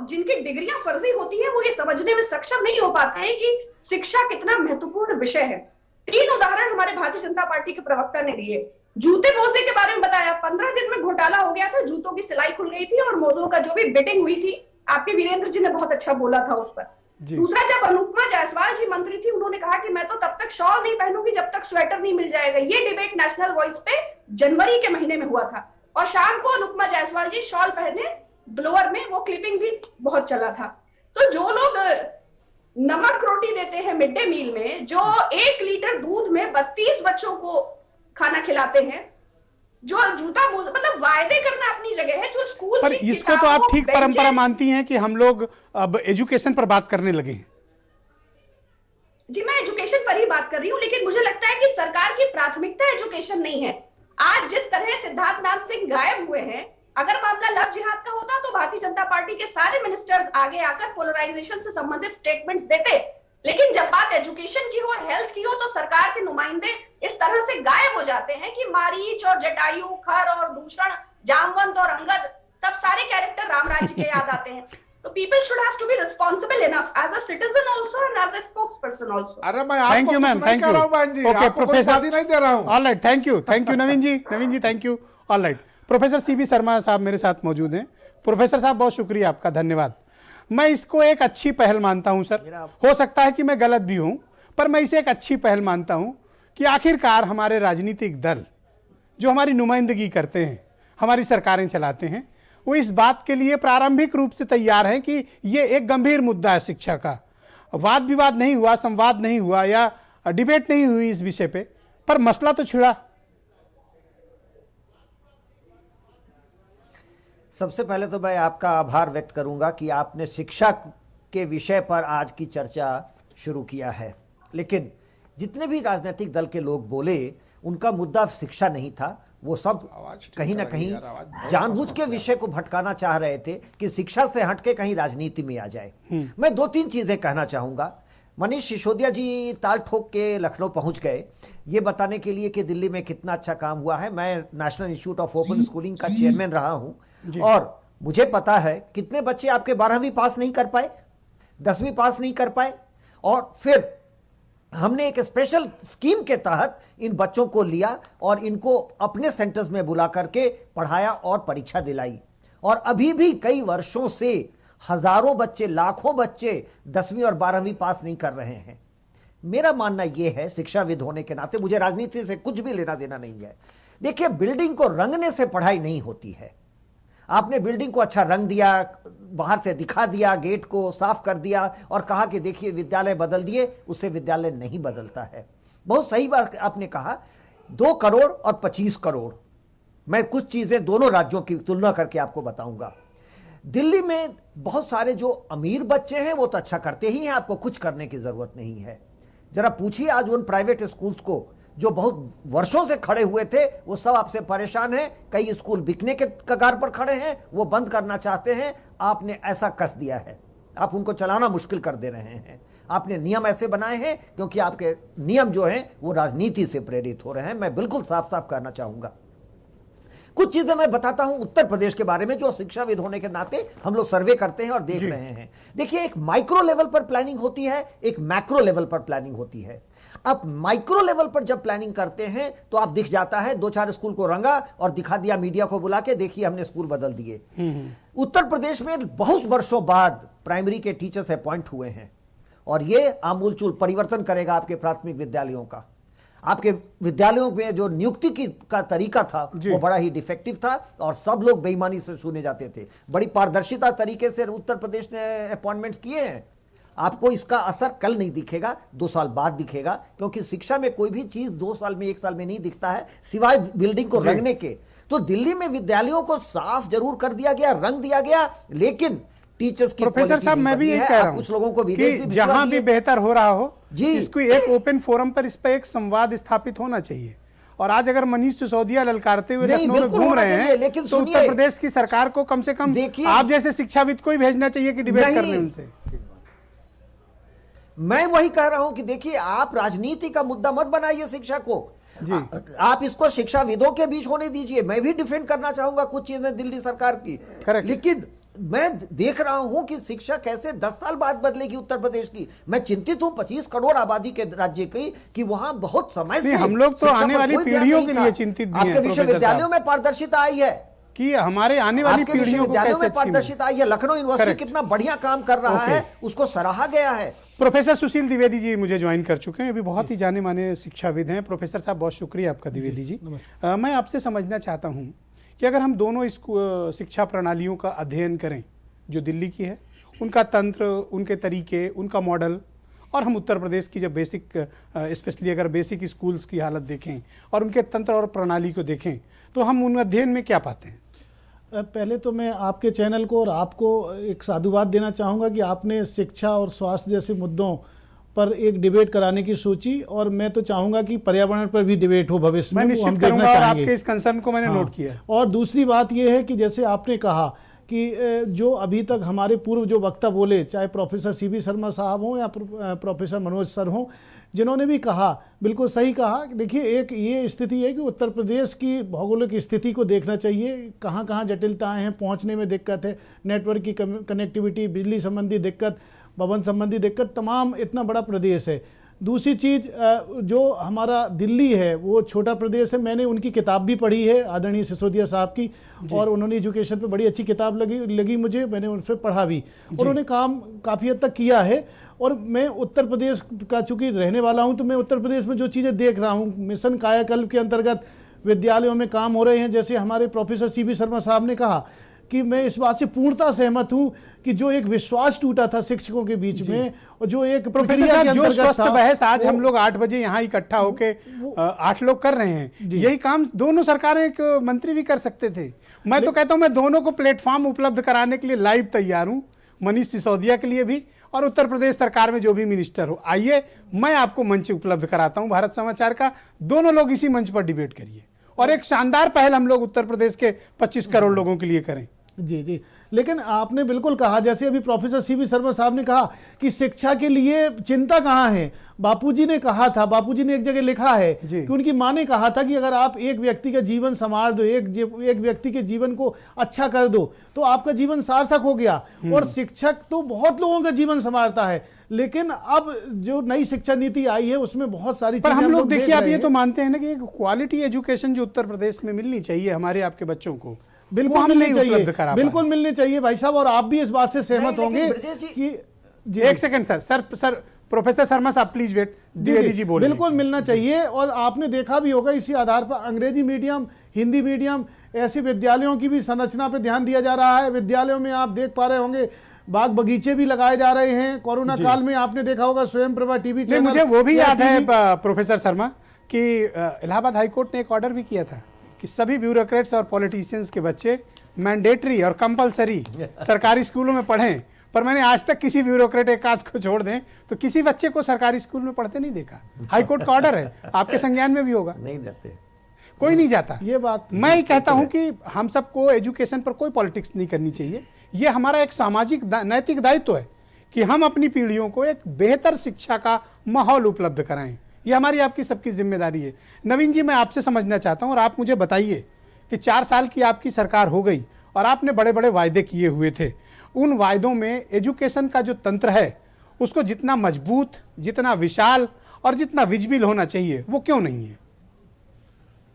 जिनकी डिग्रियां फर्जी होती है वो ये समझने में सक्षम नहीं हो पाते हैं कि शिक्षा कितना महत्वपूर्ण विषय है। 3 उदाहरण हमारे भारतीय जनता पार्टी के प्रवक्ता ने दिए। जूते मोजे के बारे में बताया, 15 दिन में घोटाला हो गया था, जूतों की सिलाई खुल गई थी और मोजों का जो भी बिडिंग हुई थी, आपके वीरेंद्र जी ने बहुत अच्छा बोला था उस पर। दूसरा, जब अनुपमा जायसवाल जी मंत्री थी, उन्होंने कहा कि मैं तो तब तक शॉल नहीं पहनूंगी जब तक स्वेटर नहीं मिल जाएगा। ये डिबेट नेशनल वॉइस पे जनवरी के महीने में हुआ था और शाम को अनुपमा जायसवाल जी शॉल पहने ब्लोअर में, वो क्लिपिंग भी बहुत चला था। तो जो लोग नमक रोटी देते हैं मिड डे मील में, जो 1 लीटर दूध में 32 बच्चों को खाना खिलाते हैं, जो जूता मोजा, मतलब वायदे करना अपनी जगह है, जो स्कूल पर इसको तो आप ठीक परंपरा मानती हैं कि हम लोग अब एजुकेशन पर बात करने लगे हैं। जी, मैं एजुकेशन पर ही बात कर रही हूं, लेकिन मुझे लगता है कि सरकार की प्राथमिकता एजुकेशन नहीं है। आज जिस तरह सिद्धार्थनाथ सिंह गायब हुए हैं, अगर मामला लव जिहाद का होता तो भारतीय जनता पार्टी के सारे मिनिस्टर्स आगे आकर पोलराइजेशन से संबंधित स्टेटमेंट्स देते, लेकिन जब बात एजुकेशन की हो, हेल्थ की हो, तो सरकार के नुमाइंदे इस तरह से गायब हो जाते हैं कि मारीच और जटायु, खर और दूषण, जामवंत और अंगद, तब सारे कैरेक्टर राम राज्य के याद आते हैं। तो people should have to be responsible enough as a citizen also and as a spokesperson also. अरे मैं आपको कुछ नहीं कह रहा हूं बहन जी, आपको कोई शादी नहीं दे रहा हूं। All right, thank you Naveen ji, thank you. All right, professor CB Sharma साहब मेरे साथ मौजूद हैं। प्रोफेसर साहब, बहुत शुक्रिया आपका, धन्यवाद। मैं इसको एक अच्छी पहल मानता हूं सर, हो सकता है कि मैं गलत भी हूं, पर मैं इसे एक अच्छी पहल मानता हूं कि आखिरकार हमारे राजनीतिक दल जो हमारी नुमाइंदगी करते हैं, हमारी सरकारें चलाते हैं, वो इस बात के लिए प्रारंभिक रूप से तैयार हैं कि ये एक गंभीर मुद्दा है शिक्षा का। वाद विवाद नहीं हुआ, संवाद नहीं हुआ या डिबेट नहीं हुई इस विषय पे, पर मसला तो छिड़ा। सबसे पहले तो मैं आपका आभार व्यक्त करूंगा कि आपने शिक्षा के विषय पर आज की चर्चा शुरू किया है, लेकिन जितने भी राजनीतिक दल के लोग बोले उनका मुद्दा शिक्षा नहीं था। वो सब कहीं ना कहीं जानबूझ के विषय को भटकाना चाह रहे थे कि शिक्षा से हटके कहीं राजनीति में आ जाए। मैं 2-3 चीजें कहना चाहूंगा। मनीष सिसोदिया जी ताल ठोक के लखनऊ पहुंच गए ये बताने के लिए कि दिल्ली में कितना अच्छा काम हुआ है। मैं national institute of open schooling का चेयरमैन रहा हूं और मुझे पता है कितने बच्चे आपके 12वीं पास नहीं कर पाए, 10वीं पास नहीं कर पाए, और फिर हमने एक स्पेशल स्कीम के तहत इन बच्चों को लिया और इनको अपने सेंटर्स में बुला करके पढ़ाया और परीक्षा दिलाई। और अभी भी कई वर्षों से हजारों बच्चे, लाखों बच्चे 10वीं और 12वीं पास नहीं कर रहे हैं। मेरा मानना यह है, शिक्षाविद होने के नाते मुझे राजनीति से कुछ भी लेना देना नहीं है। देखिए, बिल्डिंग को रंगने से पढ़ाई नहीं होती है। आपने बिल्डिंग को अच्छा रंग दिया, बाहर से दिखा दिया, गेट को साफ कर दिया और कहा कि देखिए विद्यालय बदल दिए, उससे विद्यालय नहीं बदलता है। बहुत सही बात आपने कहा, 2 करोड़ और 25 करोड़। मैं कुछ चीजें दोनों राज्यों की तुलना करके आपको बताऊंगा। दिल्ली में बहुत सारे जो अमीर बच्चे हैं वो तो अच्छा करते ही हैं, आपको कुछ करने की जरूरत नहीं है। जरा पूछिए आज उन प्राइवेट स्कूल्स को जो बहुत वर्षों से खड़े हुए थे, वो सब आपसे परेशान हैं। कई स्कूल बिकने के कगार पर खड़े हैं, वो बंद करना चाहते हैं। आपने ऐसा कस दिया है, आप उनको चलाना मुश्किल कर दे रहे हैं। आपने नियम ऐसे बनाए हैं क्योंकि आपके नियम जो हैं वो राजनीति से प्रेरित हो रहे हैं। मैं बिल्कुल साफ साफ कहना चाहूंगा। कुछ चीजें मैं बताता हूं उत्तर प्रदेश के बारे में, जो शिक्षाविद होने के नाते हम लोग सर्वे करते हैं और देख रहे हैं। देखिए, एक माइक्रो लेवल पर प्लानिंग होती है, एक मैक्रो लेवल पर प्लानिंग होती है। अब माइक्रो लेवल पर जब प्लानिंग करते हैं तो आप दिख जाता है, 2-4 स्कूल को रंगा और दिखा दिया मीडिया को बुला के, देखिए हमने स्कूल बदल दिए। उत्तर प्रदेश में बहुत वर्षों बाद प्राइमरी के टीचर्स अपॉइंट हुए हैं और ये आमूलचूल परिवर्तन करेगा आपके प्राथमिक विद्यालयों का। आपके विद्यालयों में जो नियुक्ति का तरीका था वो बड़ा ही डिफेक्टिव था और सब लोग बेईमानी से चुने जाते थे। बड़ी पारदर्शिता तरीके से उत्तर प्रदेश ने अपॉइंटमेंट्स किए हैं। आपको इसका असर कल नहीं दिखेगा, 2 साल बाद दिखेगा, क्योंकि शिक्षा में कोई भी चीज 2 साल में 1 साल में नहीं दिखता है, सिवाय बिल्डिंग को रंगने के। तो दिल्ली में विद्यालयों को साफ जरूर कर दिया गया, रंग दिया गया, लेकिन टीचर्स की प्रोफेसर साहब, मैं भी यही कह रहा हूं कुछ लोगों को विदेश भी जहां भी बेहतर हो रहा हो जी, इसको एक ओपन फोरम पर इस पर एक संवाद स्थापित होना चाहिए। और आज अगर मनीष सिसोदिया ललकारते हुए लखनऊ में घूम रहे हैं, लेकिन तो उत्तर प्रदेश की सरकार को कम से कम आप जैसे शिक्षाविद को ही भेजना चाहिए कि डिबेट करने उनसे। मैं वही कह रहा हूं कि देखिए, आप राजनीति का मुद्दा मत बनाइए शिक्षा को, आप इसको शिक्षाविदों के बीच होने दीजिए। मैं भी डिफेंड करना चाहूंगा कुछ चीजें दिल्ली सरकार की, लेकिन मैं देख रहा हूं कि शिक्षा कैसे 10 साल बाद बदलेगी उत्तर प्रदेश की। मैं चिंतित हूं 25 करोड़ आबादी के राज्य की, कि वहां बहुत समय से हम लोग तो आने वाली पीढ़ियों के लिए चिंतित भी हैं। आपके विश्वविद्यालयों में पारदर्शिता आई है कि हमारे आने वाली पीढ़ियों को कैसे में पारदर्शिता आई है। लखनऊ यूनिवर्सिटी कितना बढ़िया काम कर रहा है, उसको सराहा गया है। प्रोफेसर सुशील द्विवेदी जी मुझे ज्वाइन कर चुके हैं, अभी बहुत ही जाने माने शिक्षाविद हैं। प्रोफेसर साहब, बहुत शुक्रिया आपका द्विवेदी जी। मैं आपसे समझना चाहता हूं कि अगर हम दोनों शिक्षा प्रणालियों का अध्ययन करें, जो दिल्ली की है, उनका तंत्र, उनके तरीके, उनका मॉडल, और हम उत्तर प्रदेश की जब बेसिक, स्पेशली अगर बेसिक स्कूल्स की हालत देखें और उनके तंत्र और प्रणाली को देखें, तो हम उन अध्ययन में क्या पाते हैं? पहले तो मैं आपके चैनल को और आपको एक साधुवाद देना चाहूँगा कि आपने शिक्षा और स्वास्थ्य जैसे मुद्दों पर एक डिबेट कराने की सोची, और मैं तो चाहूँगा कि पर्यावरण पर भी डिबेट हो भविष्य में, हम देखना चाहेंगे। आपके इस कंसर्न को मैंने नोट किया। और दूसरी बात यह है कि जैसे आपने कहा कि जो अभी तक हमारे पूर्व जो वक्ता बोले, चाहे प्रोफेसर सीबी शर्मा साहब हों या प्रोफेसर मनोज सर हों, जिन्होंने भी कहा, बिल्कुल सही कहा। देखिए, एक ये स्थिति है कि उत्तर प्रदेश की भौगोलिक स्थिति को देखना चाहिए, कहाँ कहाँ जटिलताएं हैं, पहुँचने में दिक्कत है, नेटवर्क की कनेक्टिविटी, बिजली संबंधी दिक्कत, भवन संबंधी दिक्कत, तमाम इतना बड़ा प्रदेश है। दूसरी चीज़, जो हमारा दिल्ली है वो छोटा प्रदेश है। मैंने उनकी किताब भी पढ़ी है, आदरणीय सिसोदिया साहब की, और उन्होंने एजुकेशन पे बड़ी अच्छी किताब लगी मुझे, मैंने उन पर पढ़ा भी, और उन्होंने काम काफ़ी हद तक किया है। और मैं उत्तर प्रदेश का चूँकि रहने वाला हूँ, तो मैं उत्तर प्रदेश में जो चीज़ें देख रहा हूँ, मिशन कायाकल्प के अंतर्गत विद्यालयों में काम हो रहे हैं। जैसे हमारे प्रोफेसर सीबी शर्मा साहब ने कहा कि मैं इस बात से पूर्णतः सहमत हूं कि जो एक विश्वास टूटा था शिक्षकों के बीच में, और जो एक प्रोफेसर जो स्वस्थ बहस आज हम लोग 8 बजे यहाँ इकट्ठा होके 8 लोग कर रहे हैं, यही काम दोनों सरकारें, एक मंत्री भी कर सकते थे। मैं तो कहता हूं, मैं दोनों को प्लेटफॉर्म उपलब्ध कराने के लिए लाइव तैयार हूं, मनीष सिसोदिया के लिए भी और उत्तर प्रदेश सरकार में जो भी मिनिस्टर हो। आइए, मैं आपको मंच उपलब्ध कराता हूं भारत समाचार का, दोनों लोग इसी मंच पर डिबेट करिए और एक शानदार पहल हम लोग उत्तर प्रदेश के 25 करोड़ लोगों के लिए करें। जी जी, लेकिन आपने बिल्कुल कहा, जैसे अभी प्रोफेसर सीबी शर्मा साहब ने कहा कि शिक्षा के लिए चिंता कहाँ है। बापूजी ने कहा था, बापूजी ने एक जगह लिखा है कि उनकी माँ ने कहा था कि अगर आप एक व्यक्ति का जीवन संवार दो, एक व्यक्ति के जीवन को अच्छा कर दो, तो आपका जीवन सार्थक हो गया। और शिक्षक तो बहुत लोगों का जीवन संवारता है, लेकिन अब जो नई शिक्षा नीति आई है उसमें बहुत सारी चीजें हम लोग देखिए, आप ये तो मानते हैं ना कि क्वालिटी एजुकेशन जो उत्तर प्रदेश में मिलनी चाहिए हमारे आपके बच्चों को, बिल्कुल मिलनी चाहिए, बिल्कुल मिलनी चाहिए भाई साहब, और आप भी इस बात से सहमत होंगे कि एक सेकंड सर प्रोफेसर शर्मा साहब प्लीज वेट, द्विवेदी जी बोल, बिल्कुल मिलना चाहिए। और आपने देखा भी होगा, इसी आधार पर अंग्रेजी मीडियम, हिंदी मीडियम, ऐसे विद्यालयों की भी संरचना पर ध्यान दिया जा रहा है। विद्यालयों में आप देख पा रहे होंगे बाग बगीचे भी लगाए जा रहे हैं। कोरोना काल में आपने देखा होगा स्वयं प्रभा टीवी चैनल, मुझे वो भी याद है प्रोफेसर शर्मा कि इलाहाबाद हाईकोर्ट ने एक ऑर्डर भी किया था कि सभी ब्यूरोक्रेट्स और पॉलिटिशियंस के बच्चे मैंडेटरी और कंपलसरी सरकारी स्कूलों में पढ़ें, पर मैंने आज तक किसी ब्यूरोक्रेट एक आध को छोड़ दें तो किसी बच्चे को सरकारी स्कूल में पढ़ते नहीं देखा। हाई कोर्ट का ऑर्डर है, आपके संज्ञान में भी होगा, नहीं देते, कोई नहीं जाता। ये बात मैं ही कहता हूं कि हम सबको एजुकेशन पर कोई पॉलिटिक्स नहीं करनी चाहिए। ये हमारा एक सामाजिक नैतिक दायित्व है कि हम अपनी पीढ़ियों को एक बेहतर शिक्षा का माहौल उपलब्ध कराएं। ये हमारी आपकी सबकी जिम्मेदारी है। नवीन जी, मैं आपसे समझना चाहता हूं और आप मुझे बताइए कि 4 साल की आपकी सरकार हो गई और आपने बड़े बड़े वायदे किए हुए थे। उन वायदों में एजुकेशन का जो तंत्र है उसको जितना मजबूत, जितना विशाल और जितना विजिबल होना चाहिए वो क्यों नहीं है?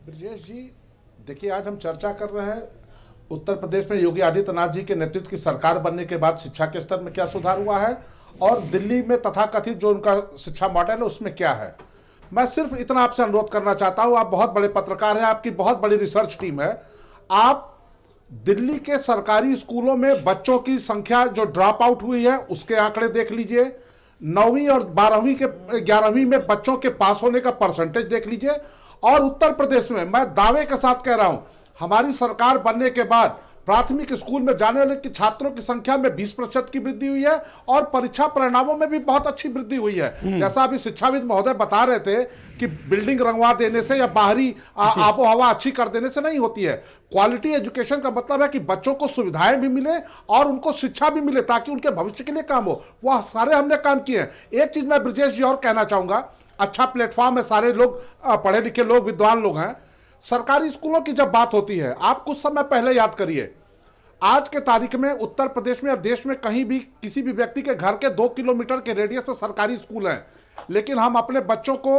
ब्रजेश जी, देखिए, आज हम चर्चा कर रहे हैं उत्तर प्रदेश में योगी आदित्यनाथ जी के नेतृत्व की सरकार बनने के बाद शिक्षा के स्तर में क्या सुधार हुआ है और दिल्ली में तथाकथित जो उनका शिक्षा मॉडल है उसमें क्या है। मैं सिर्फ इतना आपसे अनुरोध करना चाहता हूं, आप बहुत बड़े पत्रकार हैं, आपकी बहुत बड़ी रिसर्च टीम है, आप दिल्ली के सरकारी स्कूलों में बच्चों की संख्या जो ड्रॉप आउट हुई है उसके आंकड़े देख लीजिए, 9वीं और 12वीं के 11वीं में बच्चों के पास होने का परसेंटेज देख लीजिए। और उत्तर प्रदेश में मैं दावे के साथ कह रहा हूं, हमारी सरकार बनने के बाद प्राथमिक स्कूल में जाने वाले के छात्रों की संख्या में 20% की वृद्धि हुई है और परीक्षा परिणामों में भी बहुत अच्छी वृद्धि हुई है। जैसा अभी शिक्षाविद महोदय बता रहे थे कि बिल्डिंग रंगवा देने से या बाहरी आबो हवा अच्छी कर देने से नहीं होती है। क्वालिटी एजुकेशन का मतलब है कि बच्चों को सुविधाएं भी मिले और उनको शिक्षा भी मिले ताकि उनके भविष्य के लिए काम हो। वह सारे हमने काम किए हैं। एक चीज मैं ब्रजेश जी और कहना चाहूंगा, अच्छा प्लेटफॉर्म है, सारे लोग पढ़े लिखे लोग, विद्वान लोग हैं। सरकारी स्कूलों की जब बात होती है, आप कुछ समय पहले याद करिए, आज के तारीख में उत्तर प्रदेश में या देश में कहीं भी किसी भी व्यक्ति के घर के 2 किलोमीटर के रेडियस में सरकारी स्कूल हैं, लेकिन हम अपने बच्चों को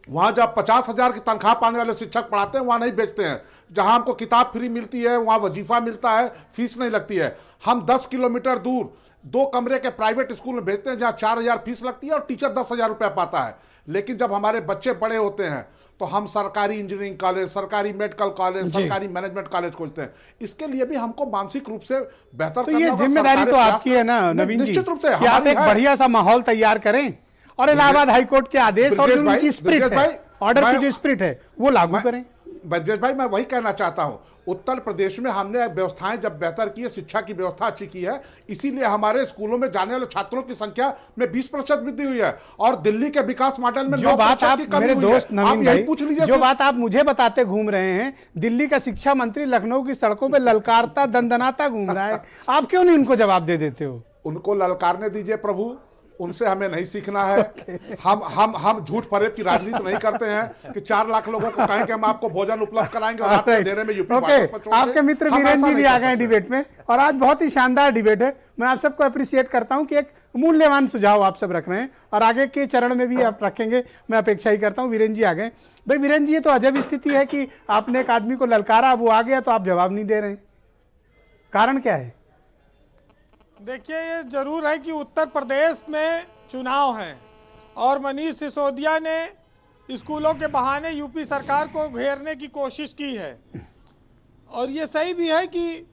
वहां जब 50,000 की तनख्वाह पाने वाले शिक्षक पढ़ाते हैं वहां नहीं बेचते हैं। जहां हमको किताब फ्री मिलती है, वहां वजीफा मिलता है, फीस नहीं लगती है। हम 10 किलोमीटर दूर 2 कमरे के प्राइवेट स्कूल में भेजते हैं जहां 4,000 फीस लगती है और टीचर 10,000 रुपया पाता है। लेकिन जब हमारे बच्चे बड़े होते हैं तो हम सरकारी इंजीनियरिंग कॉलेज, सरकारी मेडिकल कॉलेज, सरकारी मैनेजमेंट कॉलेज खोजते हैं। इसके लिए भी हमको मानसिक रूप से बेहतर तो ये जिम्मेदारी तो आपकी है ना नवीन जी, निश्चित रूप से कि आप एक बढ़िया सा माहौल तैयार करें और इलाहाबाद हाईकोर्ट के आदेश और उनकी स्पिरिट है, ऑर्डर की जो स्पिरिट है वो लागू करें। ब्रजेश भाई, मैं वही कहना चाहता हूं, उत्तर प्रदेश में हमने व्यवस्थाएं जब बेहतर की है, शिक्षा की व्यवस्था अच्छी की है, इसीलिए हमारे स्कूलों में जाने वाले छात्रों की संख्या में 20% वृद्धि हुई है और दिल्ली के विकास मॉडल में 9% की कमी मेरे हुई दोस्त है। नवीन आप यही भाई, पूछ लीजिए। जो बात आप मुझे बताते घूम रहे हैं, दिल्ली का शिक्षा मंत्री लखनऊ की सड़कों में ललकारता दंदनाता घूम रहा है, आप क्यों नहीं उनको जवाब दे देते हो? उनको ललकारने दीजिए प्रभु, उनसे हमें नहीं सीखना है। हम झूठ फरेब की राजनीति नहीं करते हैं कि 4 लाख लोगों को कहें कि हम आपको भोजन उपलब्ध कराएंगे और रात के अंधेरे में यूपी बॉर्डर पर छोड़ दें। आपके मित्र वीरेंद्र जी भी आ गए डिबेट में और आज बहुत ही शानदार डिबेट है। मैं आप सबको अप्रिशिएट करता हूं कि एक मूल्यवान सुझाव आप सब रख रहे हैं और आगे के चरण में भी आप रखेंगे, मैं अपेक्षा ही करता हूं। वीरेंद्र जी आ गए। भाई वीरेंद्र जी, ये तो अजब स्थिति है कि आपने एक आदमी को ललकारा, वो आ गया तो आप जवाब नहीं दे रहे, कारण क्या है? देखिए, ये जरूर है कि उत्तर प्रदेश में चुनाव हैं और मनीष सिसोदिया ने स्कूलों के बहाने यूपी सरकार को घेरने की कोशिश की है। और ये सही भी है कि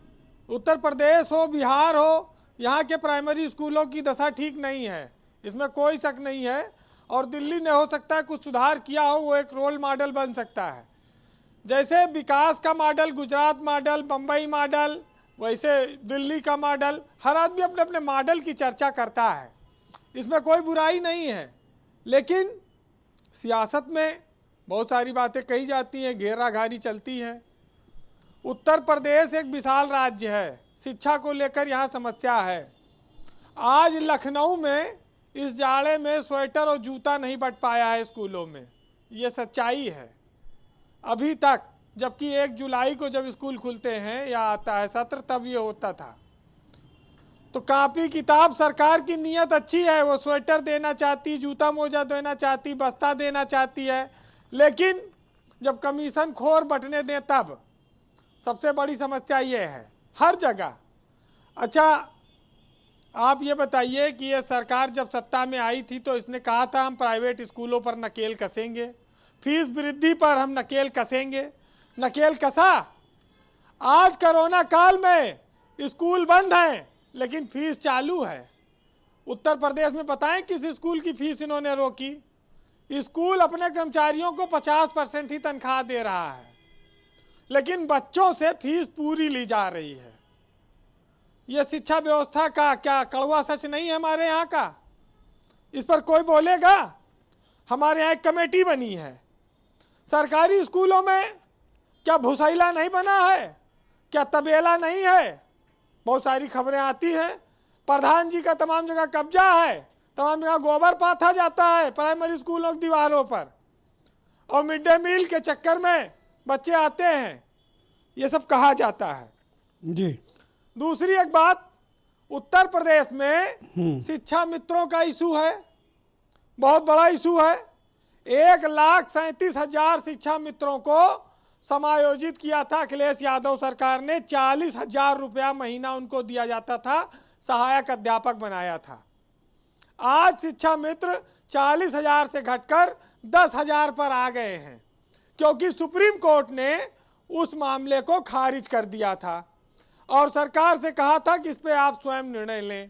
उत्तर प्रदेश हो, बिहार हो, यहाँ के प्राइमरी स्कूलों की दशा ठीक नहीं है, इसमें कोई शक नहीं है। और दिल्ली ने हो सकता है कुछ सुधार किया हो, वो एक रोल मॉडल बन सकता है। जैसे विकास का model Gujarat model, Bombay model, वैसे दिल्ली का मॉडल, हर आदमी अपने अपने मॉडल की चर्चा करता है, इसमें कोई बुराई नहीं है। लेकिन सियासत में बहुत सारी बातें कही जाती हैं, घेराघारी चलती है। उत्तर प्रदेश एक विशाल राज्य है, शिक्षा को लेकर यहाँ समस्या है। आज लखनऊ में इस जाड़े में स्वेटर और जूता नहीं बट पाया है स्कूलों में, ये सच्चाई है अभी तक। जबकि 1 जुलाई को जब स्कूल खुलते हैं या आता है सत्र, तब ये होता था। तो कापी किताब, सरकार की नीयत अच्छी है, वो स्वेटर देना चाहती, जूता मोजा देना चाहती, बस्ता देना चाहती है, लेकिन जब कमीशन खोर बंटने दें तब सबसे बड़ी समस्या ये है हर जगह। अच्छा, आप ये बताइए कि ये सरकार जब सत्ता में आई थी तो इसने कहा था हम प्राइवेट स्कूलों पर नकेल कसेंगे, फीस वृद्धि पर हम नकेल कसेंगे, नकेल कसा। आज कोरोना काल में स्कूल बंद हैं लेकिन फीस चालू है। उत्तर प्रदेश में बताएं किस स्कूल की फीस इन्होंने रोकी? स्कूल अपने कर्मचारियों को 50% ही तनख्वाह दे रहा है, लेकिन बच्चों से फीस पूरी ली जा रही है। ये शिक्षा व्यवस्था का क्या कड़वा सच नहीं है हमारे यहाँ का? इस पर कोई बोलेगा? हमारे यहाँ एक कमेटी बनी है। सरकारी स्कूलों में क्या भुसैला नहीं बना है? क्या तबेला नहीं है? बहुत सारी खबरें आती हैं। प्रधान जी का तमाम जगह कब्जा है, तमाम जगह गोबर पाथा जाता है प्राइमरी स्कूलों की दीवारों पर, और मिड डे मील के चक्कर में बच्चे आते हैं, ये सब कहा जाता है जी। दूसरी एक बात, उत्तर प्रदेश में शिक्षा मित्रों का इशू है, बहुत बड़ा इशू है। 1,37,000 शिक्षा मित्रों को समायोजित किया था अखिलेश यादव सरकार ने। 40,000 रुपया महीना उनको दिया जाता था, सहायक अध्यापक बनाया था। आज शिक्षा मित्र 40,000 से घटकर 10,000 पर आ गए हैं, क्योंकि सुप्रीम कोर्ट ने उस मामले को खारिज कर दिया था और सरकार से कहा था कि इस पे आप स्वयं निर्णय लें।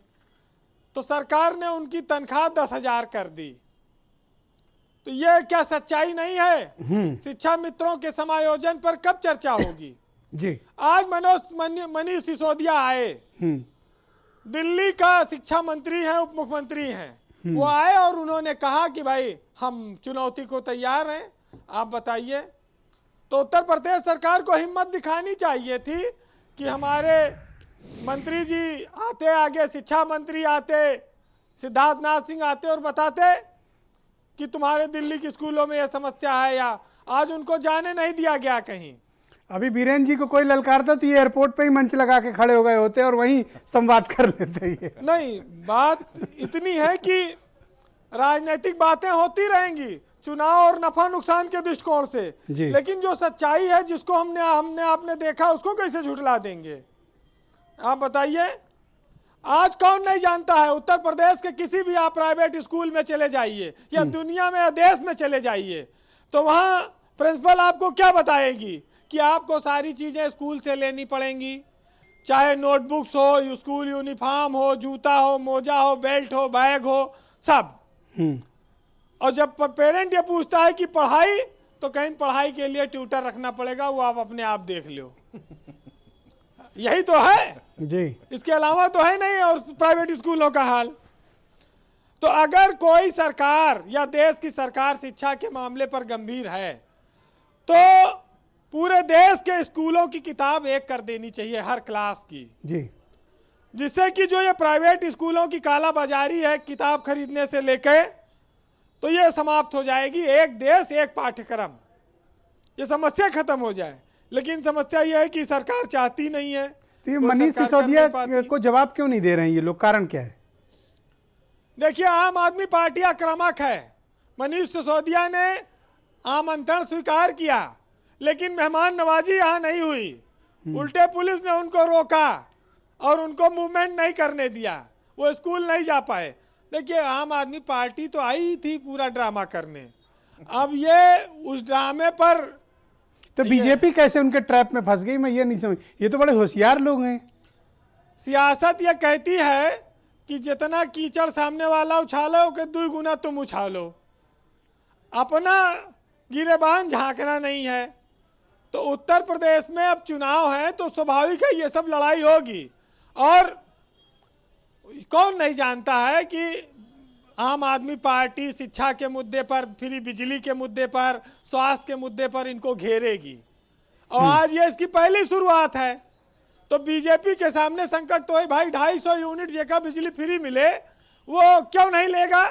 तो सरकार ने उनकी तनख्वाह 10,000 कर दी। तो ये क्या सच्चाई नहीं है? शिक्षा मित्रों के समायोजन पर कब चर्चा होगी? जी। आज मनीष सिसोदिया आए, दिल्ली का शिक्षा मंत्री हैं, उप मुख्यमंत्री हैं, वो आए और उन्होंने कहा कि भाई हम चुनौती को तैयार हैं, आप बताइए। तो उत्तर प्रदेश सरकार को हिम्मत दिखानी चाहिए थी कि हमारे मंत्री जी आते, आगे शिक्षा मंत्री आते, सिद्धार्थनाथ सिंह आते और बताते कि तुम्हारे दिल्ली के स्कूलों में यह समस्या है, या आज उनको जाने नहीं दिया गया कहीं। अभी बीरेन जी को कोई ललकारता तो ये एयरपोर्ट पे ही मंच लगा के खड़े हो गए होते और वहीं संवाद कर लेते ये। नहीं, बात इतनी है कि राजनीतिक बातें होती रहेंगी चुनाव और नफा नुकसान के दृष्टिकोण से, लेकिन जो सच्चाई है जिसको हमने आपने देखा, उसको कैसे झुठला देंगे? आप बताइए। आज कौन नहीं जानता है? उत्तर प्रदेश के किसी भी आप प्राइवेट स्कूल में चले जाइए या दुनिया में या देश में चले जाइए, तो वहाँ प्रिंसिपल आपको क्या बताएगी कि आपको सारी चीज़ें स्कूल से लेनी पड़ेंगी, चाहे नोटबुक्स हो, स्कूल यूनिफॉर्म हो, जूता हो, मोजा हो, बेल्ट हो, बैग हो, सब। और जब पेरेंट ये पूछता है कि पढ़ाई, तो कहीं पढ़ाई के लिए ट्यूटर रखना पड़ेगा, वो आप अपने आप देख लो। यही तो है जी, इसके अलावा तो है नहीं। और प्राइवेट स्कूलों का हाल, तो अगर कोई सरकार या देश की सरकार शिक्षा के मामले पर गंभीर है, तो पूरे देश के स्कूलों की किताब एक कर देनी चाहिए, हर क्लास की जी, जिससे कि जो ये प्राइवेट स्कूलों की कालाबाजारी है किताब खरीदने से लेके, तो ये समाप्त हो जाएगी। एक देश एक पाठ्यक्रम, ये समस्या खत्म हो जाए। लेकिन समस्या ये है कि सरकार चाहती नहीं है। तो मनीष सिसोदिया को जवाब क्यों नहीं दे रहे हैं ये लोग? कारण क्या है? देखिए, आम आदमी पार्टी आक्रामक है। मनीष सिसोदिया ने आमंत्रण स्वीकार किया, लेकिन मेहमान नवाजी यहाँ नहीं हुई। उल्टे पुलिस ने उनको रोका और उनको मूवमेंट नहीं करने दिया, वो स्कूल नहीं जा पाए। देखिए, आम आदमी पार्टी तो आई थी पूरा ड्रामा करने, अब ये उस ड्रामे पर तो बीजेपी कैसे उनके ट्रैप में फंस गई, मैं ये नहीं समझ। ये तो बड़े होशियार लोग हैं। सियासत ये कहती है कि जितना कीचड़ सामने वाला उछालो कि 2 गुना तुम उछालो, अपना गिरेबान झांकना नहीं है। तो उत्तर प्रदेश में अब चुनाव है, तो स्वाभाविक है ये सब लड़ाई होगी। और कौन नहीं जानता है कि आम आदमी पार्टी शिक्षा के मुद्दे पर, फ्री बिजली के मुद्दे पर, स्वास्थ्य के मुद्दे पर इनको घेरेगी, और आज ये इसकी पहली शुरुआत है। तो बीजेपी के सामने संकट तो है भाई, 250 यूनिट जगह बिजली फ्री मिले, वो क्यों नहीं लेगा?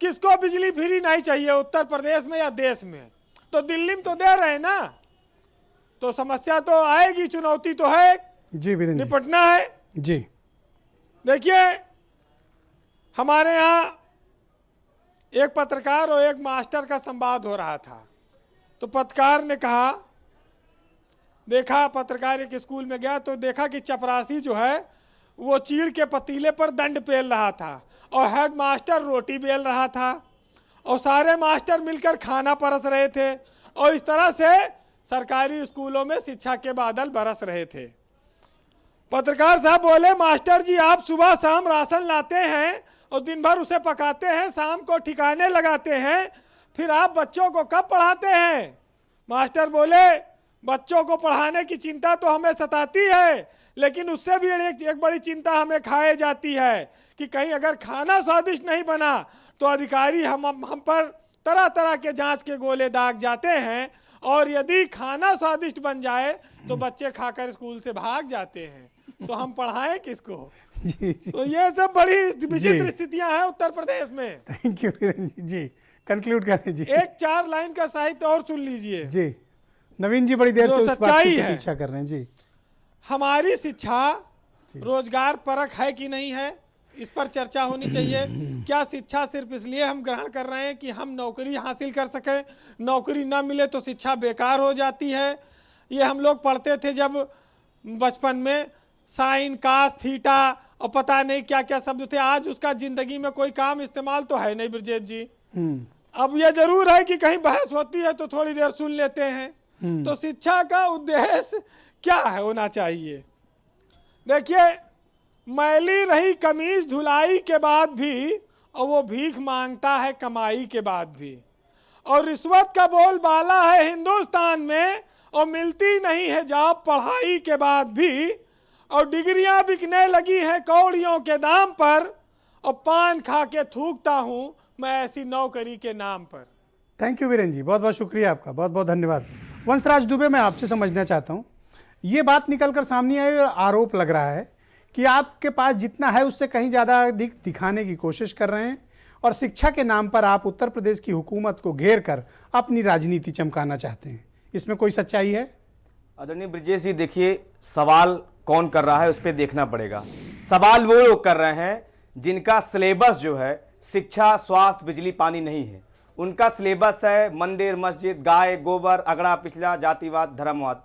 किसको बिजली फ्री नहीं चाहिए उत्तर प्रदेश में या देश में? तो दिल्ली में तो दे रहे हैं ना। तो समस्या तो आएगी, चुनौती तो है जी, निपटना है जी। देखिए, हमारे यहाँ एक पत्रकार और एक मास्टर का संवाद हो रहा था। तो पत्रकार ने कहा, देखा, पत्रकार एक स्कूल में गया तो देखा कि चपरासी जो है वो चीड़ के पतीले पर दंड पेल रहा था और हेड मास्टर रोटी बेल रहा था और सारे मास्टर मिलकर खाना परस रहे थे, और इस तरह से सरकारी स्कूलों में शिक्षा के बादल बरस रहे थे। पत्रकार साहब बोले, मास्टर जी आप सुबह शाम राशन लाते हैं और दिन भर उसे पकाते हैं, शाम को ठिकाने लगाते हैं, फिर आप बच्चों को कब पढ़ाते हैं? मास्टर बोले, बच्चों को पढ़ाने की चिंता तो हमें सताती है, लेकिन उससे भी एक बड़ी चिंता हमें खाए जाती है कि कहीं अगर खाना स्वादिष्ट नहीं बना तो अधिकारी हम पर तरह तरह के जांच के गोले दाग जाते हैं, और यदि खाना स्वादिष्ट बन जाए तो बच्चे खाकर स्कूल से भाग जाते हैं, तो हम पढ़ाएं किसको? तो ये सब बड़ी विचित्र स्थितियां हैं उत्तर प्रदेश में। Thank you Virendra ji. जी कंक्लूड करें जी। एक 4 लाइन का साहित्य और सुन लीजिए जी। नवीन जी बड़ी देर से उस बात सच्चाई की है, इच्छा कर रहे हैं जी। हमारी शिक्षा रोजगार परक है कि नहीं है, इस पर चर्चा होनी चाहिए। क्या शिक्षा सिर्फ इसलिए हम ग्रहण कर रहे हैं कि हम नौकरी हासिल कर सकें, नौकरी ना मिले तो शिक्षा बेकार हो जाती है। ये हम लोग पढ़ते थे जब बचपन में, साइन कास थीटा और पता नहीं क्या क्या शब्द थे, आज उसका जिंदगी में कोई काम इस्तेमाल तो है नहीं ब्रजेश जी। अब यह जरूर है कि कहीं बहस होती है तो थोड़ी देर सुन लेते हैं। तो शिक्षा का उद्देश्य क्या है होना चाहिए? देखिए, मैली रही कमीज धुलाई के बाद भी, और वो भीख मांगता है कमाई के बाद भी, और रिश्वत का बोलबाला है हिंदुस्तान में, और मिलती नहीं है जॉब पढ़ाई के बाद भी, और डिग्रियां बिकने लगी हैं कौड़ियों के दाम पर, और पान खा के थूकता हूं मैं ऐसी नौकरी के नाम पर। थैंक यू वीरेंद्र जी, बहुत बहुत शुक्रिया आपका, बहुत बहुत धन्यवाद। वंशराज दुबे, मैं आपसे समझना चाहता हूँ, ये बात निकल कर सामने आई और आरोप लग रहा है कि आपके पास जितना है उससे कहीं ज़्यादा अधिक दिखाने की कोशिश कर रहे हैं, और शिक्षा के नाम पर आप उत्तर प्रदेश की हुकूमत को घेर कर अपनी राजनीति चमकाना चाहते हैं। इसमें कोई सच्चाई है? आदरणीय ब्रजेश जी, देखिए, सवाल कौन कर रहा है उस पर देखना पड़ेगा। सवाल वो लोग कर रहे हैं जिनका सिलेबस जो है शिक्षा, स्वास्थ्य, बिजली, पानी नहीं है। उनका सिलेबस है मंदिर, मस्जिद, गाय, गोबर, अगड़ा पिछला, जातिवाद, धर्मवाद।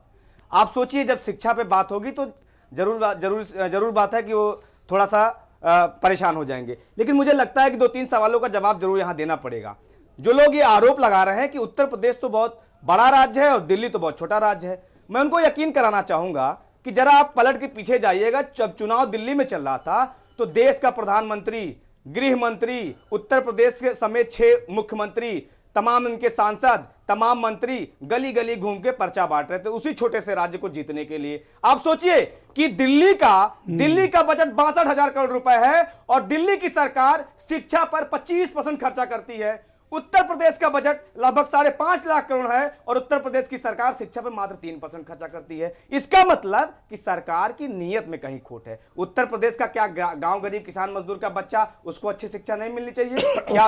आप सोचिए, जब शिक्षा पे बात होगी तो जरूर बात है कि वो थोड़ा सा परेशान हो जाएंगे। लेकिन मुझे लगता है कि 2-3 सवालों का जवाब जरूर यहां देना पड़ेगा। जो लोग ये आरोप लगा रहे हैं कि उत्तर प्रदेश तो बहुत बड़ा राज्य है और दिल्ली तो बहुत छोटा राज्य है, मैं उनको यकीन कराना चाहूंगा कि जरा आप पलट के पीछे जाइएगा। जब चुनाव दिल्ली में चल रहा था तो देश का प्रधानमंत्री, गृह मंत्री, उत्तर प्रदेश के समेत 6 मुख्यमंत्री, तमाम उनके सांसद, तमाम मंत्री गली गली घूम के पर्चा बांट रहे थे उसी छोटे से राज्य को जीतने के लिए। आप सोचिए कि दिल्ली का बजट 62,000 करोड़ रुपए है और दिल्ली की सरकार शिक्षा पर 25% खर्चा करती है। उत्तर प्रदेश का बजट लगभग 5.5 लाख करोड़ है और उत्तर प्रदेश की सरकार शिक्षा पर मात्र 3% खर्चा करती है। इसका मतलब कि सरकार की नीयत में कहीं खोट है। उत्तर प्रदेश का क्या गांव गरीब किसान मजदूर का बच्चा, उसको अच्छी शिक्षा नहीं मिलनी चाहिए? क्या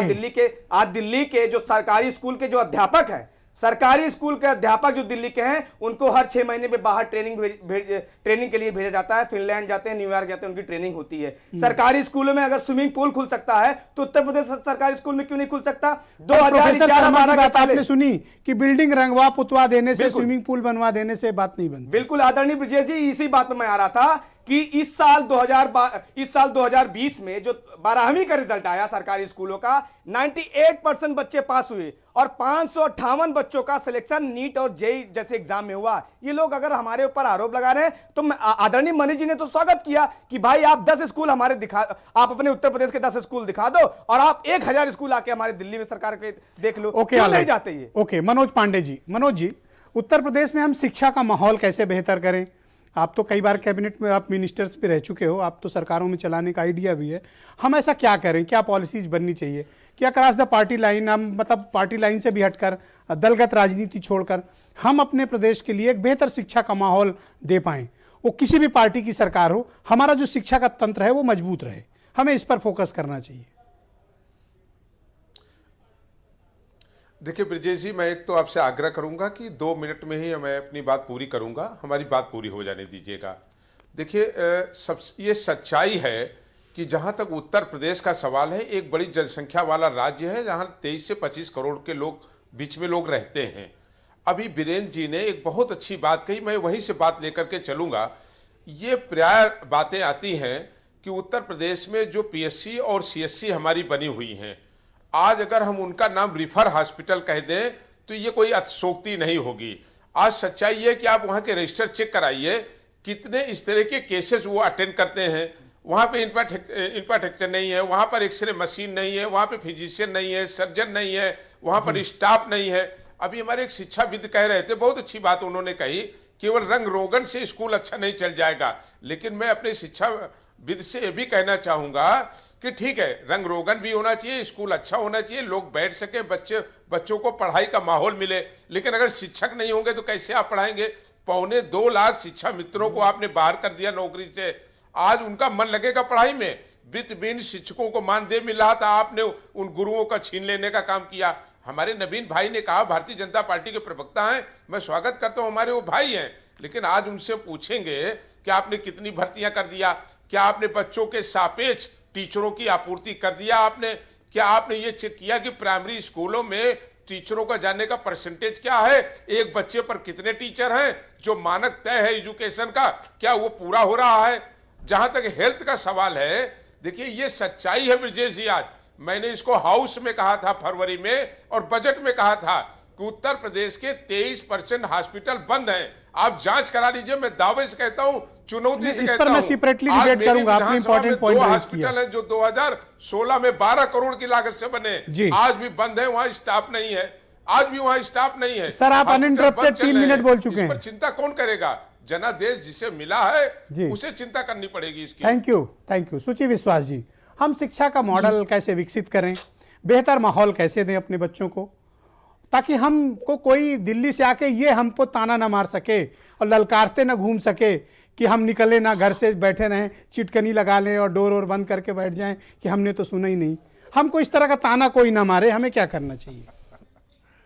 आज दिल्ली के जो सरकारी स्कूल के जो अध्यापक हैं, सरकारी स्कूल के अध्यापक जो दिल्ली के हैं, उनको हर 6 महीने में बाहर ट्रेनिंग के लिए भेजा जाता है, फिनलैंड जाते हैं, न्यूयॉर्क जाते हैं, उनकी ट्रेनिंग होती है। सरकारी स्कूलों में अगर स्विमिंग पूल खुल सकता है तो उत्तर प्रदेश सरकारी स्कूल में क्यों नहीं खुल सकता? 2011 बात आपने सुनी कि बिल्डिंग रंगवा पुतवा देने से, स्विमिंग पूल बनवा देने से बात नहीं बनती। बिल्कुल आदरणीय ब्रजेश जी, इसी बात में मैं आ रहा था कि इस साल 2020 में जो 12वीं का रिजल्ट आया सरकारी स्कूलों का, 98% बच्चे पास हुए और 558 बच्चों का सिलेक्शन नीट और जेई जैसे एग्जाम में हुआ। ये लोग अगर हमारे ऊपर आरोप लगा रहे हैं तो आदरणीय मनीष जी ने तो स्वागत किया कि भाई आप 10 स्कूल हमारे आप अपने उत्तर प्रदेश के 10 स्कूल दिखा दो और आप 1000 स्कूल आके हमारे दिल्ली में सरकार के देख लो। क्यों नहीं जाते ये? ओके, मनोज पांडे जी, मनोज जी, उत्तर प्रदेश में हम शिक्षा का माहौल कैसे बेहतर करें? आप तो कई बार कैबिनेट में आप मिनिस्टर्स पे रह चुके हो, आप तो सरकारों में चलाने का आइडिया भी है। हम ऐसा क्या करें, क्या पॉलिसीज बननी चाहिए? क्या क्रॉस द पार्टी लाइन, हम मतलब पार्टी लाइन से भी हटकर, दलगत राजनीति छोड़कर हम अपने प्रदेश के लिए एक बेहतर शिक्षा का माहौल दे पाएं? वो किसी भी पार्टी की सरकार हो, हमारा जो शिक्षा का तंत्र है वो मजबूत रहे। हमें इस पर फोकस करना चाहिए। देखिए ब्रजेश जी, मैं एक तो आपसे आग्रह करूंगा कि 2 मिनट में ही मैं अपनी बात पूरी करूंगा, हमारी बात पूरी हो जाने दीजिएगा। देखिए, ये सच्चाई है कि जहां तक उत्तर प्रदेश का सवाल है, एक बड़ी जनसंख्या वाला राज्य है जहां 23 से 25 करोड़ के बीच में लोग रहते हैं। अभी वीरेंद्र जी ने एक बहुत अच्छी बात कही, मैं वहीं से बात लेकर के चलूंगा। ये प्राय बातें आती हैं कि उत्तर प्रदेश में जो PSC और CSC हमारी बनी हुई हैं, आज अगर हम उनका नाम रिफर हॉस्पिटल कह दें तो ये कोई अतिशयोक्ति नहीं होगी। आज सच्चाई है कि आप वहां के रजिस्टर चेक कराइए, कितने इस तरह के केसेस वो अटेंड करते हैं। वहां पे इंफ्रास्ट्रक्चर नहीं है, वहां पर एक्सरे मशीन नहीं है, वहां पे फिजिशियन नहीं है, सर्जन नहीं है, वहां पर स्टाफ नहीं है। अभी हमारे एक शिक्षाविद कह रहे थे, बहुत अच्छी बात उन्होंने कही, केवल रंग रोगन से स्कूल अच्छा नहीं चल जाएगा। लेकिन मैं अपने शिक्षाविद से यह भी कहना चाहूंगा कि ठीक है, रंग रोगन भी होना चाहिए, स्कूल अच्छा होना चाहिए, लोग बैठ सके, बच्चों को पढ़ाई का माहौल मिले। लेकिन अगर शिक्षक नहीं होंगे तो कैसे आप पढ़ाएंगे? 2.25 लाख शिक्षा मित्रों को आपने बाहर कर दिया नौकरी से, आज उनका मन लगेगा पढ़ाई में? वित्तहीन शिक्षकों को मानदेय मिल रहा था, आपने उन गुरुओं का छीन लेने का काम किया। हमारे नवीन भाई ने कहा, भारतीय जनता पार्टी के प्रवक्ता हैं, मैं स्वागत करता हूं, हमारे वो भाई हैं, लेकिन आज उनसे पूछेंगे कि आपने कितनी भर्तियां कर दिया, क्या आपने बच्चों के सापेक्ष टीचरों की आपूर्ति कर दिया, आपने क्या आपने ये चेक किया कि प्राइमरी स्कूलों में टीचरों का जाने का परसेंटेज क्या है, एक बच्चे पर कितने टीचर हैं, जो मानक तय है एजुकेशन का क्या वो पूरा हो रहा है? जहां तक हेल्थ का सवाल है, देखिए ये सच्चाई है ब्रजेश जी। आज मैंने इसको हाउस में कहा था फरवरी में, और बजट में कहा था कि उत्तर प्रदेश के 23% हॉस्पिटल बंद हैं। आप जांच करा लीजिए, मैं दावे से कहता हूं, चुनौती से कहता हूं। मैं सेपरेटली डिबेट करूंगा, आपने इंपॉर्टेंट पॉइंट रेज किया। हॉस्पिटल हैं जो 2016 में 12 करोड़ की लागत से बने, आज भी बंद है, वहां स्टाफ नहीं है, आज भी वहां स्टाफ नहीं है। सर आप अनइंटरप्टेड 3 मिनट बोल चुके हैं। इस पर चिंता कौन करेगा? जनादेश जिसे मिला है उसे चिंता करनी पड़ेगी इसकी। थैंक यू सुचि विश्वास जी। हम शिक्षा का मॉडल कैसे विकसित करें, बेहतर माहौल कैसे दें अपने बच्चों को, ताकि हमको कोई दिल्ली से आके ये हमको ताना ना मार सके और ललकारते ना घूम सके कि हम निकले ना, घर से बैठे रहें, चिटकनी लगा लें और डोर और बंद करके बैठ जाएं कि हमने तो सुना ही नहीं। हमको इस तरह का ताना कोई ना मारे। हमें क्या करना चाहिए?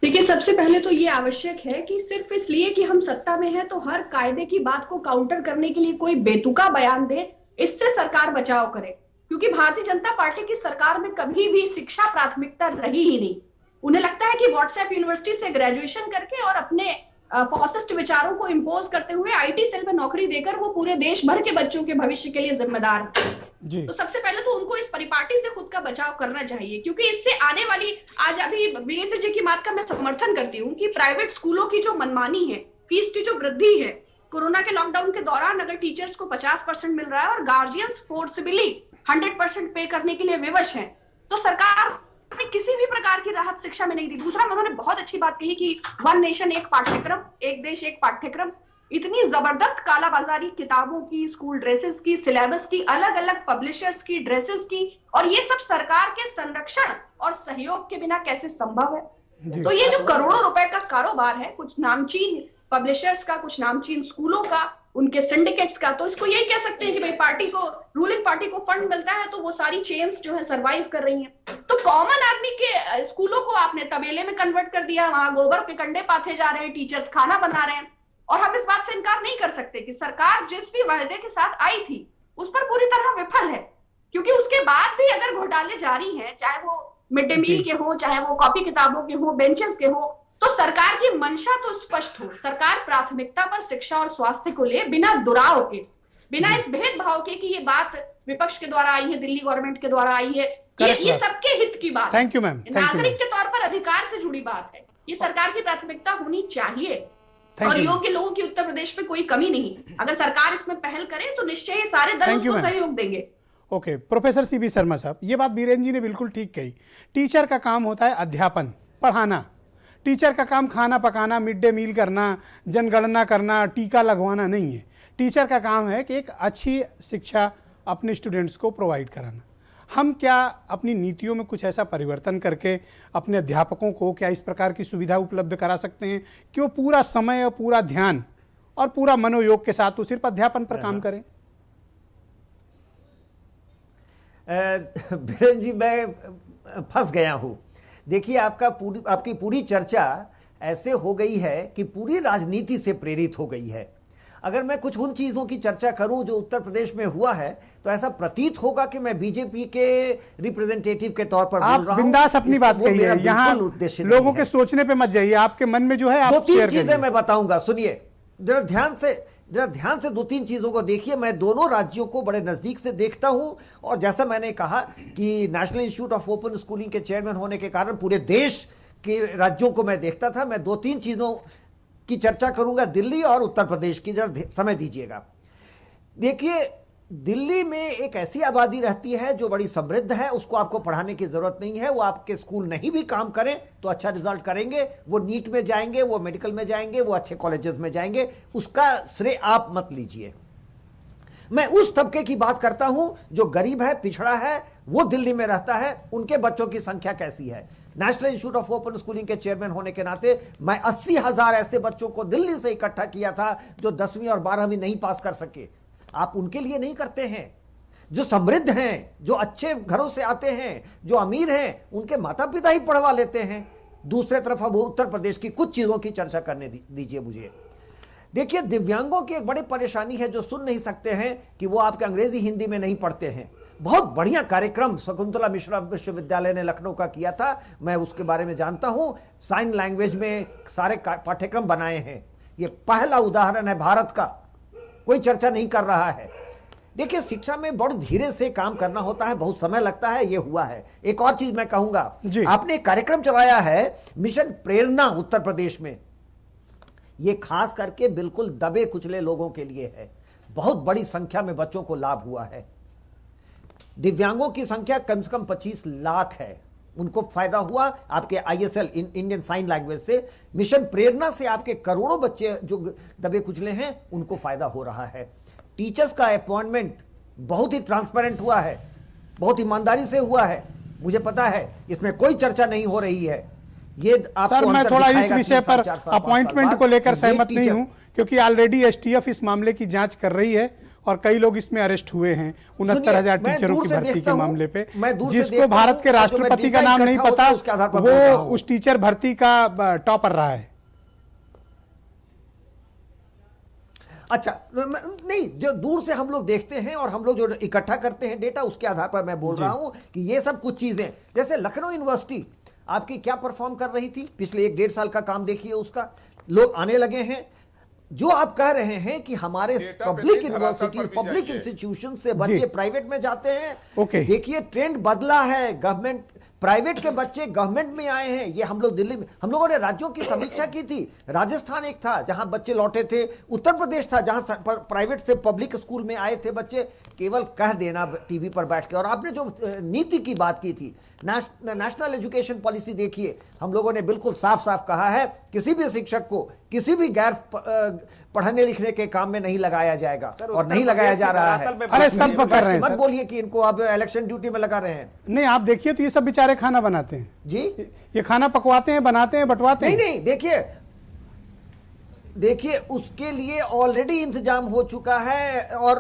देखिए, सबसे पहले तो ये आवश्यक है कि सिर्फ इसलिए कि हम सत्ता में हैं तो हर कायदे की बात को काउंटर करने के लिए कोई बेतुका बयान दे, इससे सरकार बचाव करे। क्योंकि भारतीय जनता पार्टी की सरकार में कभी भी शिक्षा प्राथमिकता रही ही नहीं। उन्हें लगता है कि व्हाट्सएप यूनिवर्सिटी से ग्रेजुएशन करके और अपने फॉसिस्ट विचारों को इंपोज करते हुए आईटी सेल में नौकरी देकर वो पूरे देश भर के बच्चों के भविष्य के लिए जिम्मेदार है। तो सबसे पहले तो उनको इस परिपाटी से खुद का बचाव करना चाहिए, क्योंकि इससे आने वाली, आज अभी वीरेंद्र जी की बात का मैं समर्थन करती हूँ कि प्राइवेट स्कूलों की जो मनमानी है, फीस की जो वृद्धि है, कोरोना के लॉकडाउन के दौरान अगर टीचर्स को 50% मिल रहा है और गार्जियंस फोर्सिबली 100% पे करने के लिए विवश है, तो सरकार ने किसी भी प्रकार की राहत शिक्षा में नहीं दी। दूसरा, उन्होंने बहुत अच्छी बात कही कि 1 नेशन एक पाठ्यक्रम, एक देश एक पाठ्यक्रम। इतनी जबरदस्त कालाबाजारी किताबों की, स्कूल ड्रेसेस की, सिलेबस की, अलग अलग पब्लिशर्स की ड्रेसेस की, और ये सब सरकार के संरक्षण और सहयोग के बिना कैसे संभव है? तो ये जो करोड़ों रुपए का कारोबार है, कुछ नामचीन पब्लिशर्स का, कुछ नामचीन स्कूलों का, उनके सिंडिकेट्स का, तो इसको यही कह सकते हैं कि भाई पार्टी को, रूलिंग पार्टी को फंड मिलता है तो वो सारी चेन्स जो है सरवाइव कर रही हैं। तो कॉमन आदमी के स्कूलों को आपने तबेले में कन्वर्ट कर दिया, वहां गोबर के कंडे पाथे जा रहे हैं, टीचर्स खाना बना रहे हैं। और हम इस बात से इनकार नहीं कर सकते कि सरकार जिस भी वायदे के साथ आई थी उस पर पूरी तरह विफल है, क्योंकि उसके बाद भी अगर घोटाले जारी हैं, चाहे वो मिड डे मील के हो, चाहे वो कॉपी किताबों के हो, बेंचेस के हो, तो सरकार की मंशा तो स्पष्ट हो। सरकार प्राथमिकता पर शिक्षा और स्वास्थ्य को ले, बिना दुराव के, बिना इस भेदभाव के कि ये बात विपक्ष के द्वारा आई है, दिल्ली गवर्नमेंट के द्वारा आई है, ये सबके हित की बात है। Thank you ma'am. नागरिक के तौर पर अधिकार से जुड़ी बात है, ये सरकार की प्राथमिकता होनी चाहिए। और योग्य लोगों की उत्तर प्रदेश में कोई कमी नहीं। अगर सरकार इसमें पहल करे तो निश्चय ये सारे दल उसको सहयोग देंगे। ओके, प्रोफेसर सीबी शर्मा साहब, ये बात बीरेन जी ने बिल्कुल ठीक कही। टीचर का काम होता है अध्यापन, पढ़ाना। टीचर का काम खाना पकाना, मिड डे मील करना, जनगणना करना, टीका लगवाना नहीं है। टीचर का काम है कि एक अच्छी शिक्षा अपने स्टूडेंट्स को प्रोवाइड कराना। हम क्या अपनी नीतियों में कुछ ऐसा परिवर्तन करके अपने अध्यापकों को क्या इस प्रकार की सुविधा उपलब्ध करा सकते हैं कि वो पूरा समय और पूरा ध्यान और पूरा मनोयोग के साथ वो सिर्फ अध्यापन पर काम करें? बीरेन जी, मैं फंस गया हूँ। देखिए, आपकी पूरी चर्चा ऐसे हो गई है कि पूरी राजनीति से प्रेरित हो गई है। अगर मैं कुछ उन चीज़ों की चर्चा करूं जो उत्तर प्रदेश में हुआ है, तो ऐसा प्रतीत होगा कि मैं बीजेपी के रिप्रेजेंटेटिव के तौर पर बोल रहा हूं। आप बिंदास अपनी बात कही है, यहाँ लोगों के सोचने पे मत जाइए, आपके मन में जो है आप 2-3 चीजें मैं बताऊंगा, सुनिए जरा ध्यान से 2-3 चीजों को देखिए। मैं दोनों राज्यों को बड़े नजदीक से देखता हूं, और जैसा मैंने कहा कि national institute of open schooling के चेयरमैन होने के कारण पूरे देश के राज्यों को मैं देखता था। मैं 2-3 चीजों की चर्चा करूंगा, दिल्ली और उत्तर प्रदेश की, जरा समय दीजिएगा। देखिए, दिल्ली में एक ऐसी आबादी रहती है जो बड़ी समृद्ध है, उसको आपको पढ़ाने की जरूरत नहीं है। वो आपके स्कूल नहीं भी काम करें तो अच्छा रिजल्ट करेंगे, वो नीट में जाएंगे, वो मेडिकल में जाएंगे, वो अच्छे कॉलेजेस में जाएंगे, उसका श्रेय आप मत लीजिए। मैं उस तबके की बात करता हूं जो गरीब है, पिछड़ा है, वो दिल्ली में रहता है, उनके बच्चों की संख्या कैसी है। National institute of open schooling के चेयरमैन होने के नाते मैं 80,000 ऐसे बच्चों को दिल्ली से इकट्ठा किया था जो 10वीं और 12वीं नहीं पास कर सके। आप उनके लिए नहीं करते हैं। जो समृद्ध हैं, जो अच्छे घरों से आते हैं, जो अमीर हैं, उनके माता पिता ही पढ़वा लेते हैं। दूसरी तरफ अब उत्तर प्रदेश की कुछ चीजों की चर्चा करने दीजिए मुझे। देखिए, दिव्यांगों की एक बड़ी परेशानी है जो सुन नहीं सकते हैं कि वो आपके अंग्रेजी हिंदी में नहीं पढ़ते हैं। बहुत बढ़िया कार्यक्रम शकुंतला मिश्रा विश्वविद्यालय ने लखनऊ का किया था, मैं उसके बारे में जानता हूं। साइन लैंग्वेज में सारे पाठ्यक्रम बनाए हैं। ये पहला उदाहरण है भारत का, कोई चर्चा नहीं कर रहा है। देखिए, शिक्षा में बड़े धीरे से काम करना होता है, बहुत समय लगता है, ये हुआ है। एक और चीज मैं कहूंगा, आपने एक कार्यक्रम चलाया है मिशन प्रेरणा उत्तर प्रदेश में, ये खास करके बिल्कुल दबे कुचले लोगों के लिए है। बहुत बड़ी संख्या में बच्चों को लाभ हुआ है। दिव्यांगों की संख्या कम से कम 25 लाख है, उनको फायदा हुआ आपके ISL इंडियन साइन लैंग्वेज से। मिशन प्रेरणा से आपके करोड़ों बच्चे जो दबे कुचले हैं उनको फायदा हो रहा है। टीचर्स का अपॉइंटमेंट बहुत ही ट्रांसपेरेंट हुआ है, बहुत ईमानदारी से हुआ है। मुझे पता है इसमें कोई चर्चा नहीं हो रही है। ये आपको सर, मैं थोड़ा इस विषय पर 4 साल अपॉइंटमेंट को लेकर सहमत नहीं हूं, क्योंकि ऑलरेडी STF इस मामले की जांच कर रही है और कई लोग इसमें अरेस्ट हुए हैं 69,000 टीचरों की भर्ती के मामले पे। जिसको भारत के राष्ट्रपति का नाम नहीं पता वो उस टीचर भर्ती का टॉपर रहा है। अच्छा, नहीं, जो दूर से हम लोग देखते हैं और हम लोग जो इकट्ठा करते हैं डेटा, उसके आधार पर मैं बोल रहा हूं कि ये सब कुछ चीजें, जैसे लखनऊ यूनिवर्सिटी आपकी क्या परफॉर्म कर रही थी पिछले 1-1.5 साल का काम देखिए उसका। लोग आने लगे हैं। जो आप कह रहे हैं कि हमारे पब्लिक यूनिवर्सिटी, पब्लिक इंस्टीट्यूशन से बच्चे प्राइवेट में जाते हैं, देखिए ट्रेंड बदला है। गवर्नमेंट, प्राइवेट के बच्चे गवर्नमेंट में आए हैं। ये हम लोग दिल्ली में, हम लोगों ने राज्यों की समीक्षा की थी। राजस्थान एक था जहां बच्चे लौटे थे, उत्तर प्रदेश था जहां प्राइवेट से पब्लिक स्कूल में आए थे बच्चे। केवल कह देना टीवी पर बैठ के। और आपने जो नीति की बात की थी, नेशनल एजुकेशन पॉलिसी, देखिए हम लोगों ने बिल्कुल साफ साफ कहा है किसी भी शिक्षक को किसी भी गैर पढ़ने लिखने के काम में नहीं लगाया जाएगा, और नहीं लगाया जा रहा है। अरे सब कर रहे हैं, मत बोलिए कि इनको अब इलेक्शन ड्यूटी में लगा रहे हैं। नहीं, आप देखिए तो ये सब बेचारे खाना बनाते हैं जी, ये खाना पकवाते हैं, बनाते हैं, बंटवाते हैं। नहीं, देखिए उसके लिए ऑलरेडी इंतजाम हो चुका है और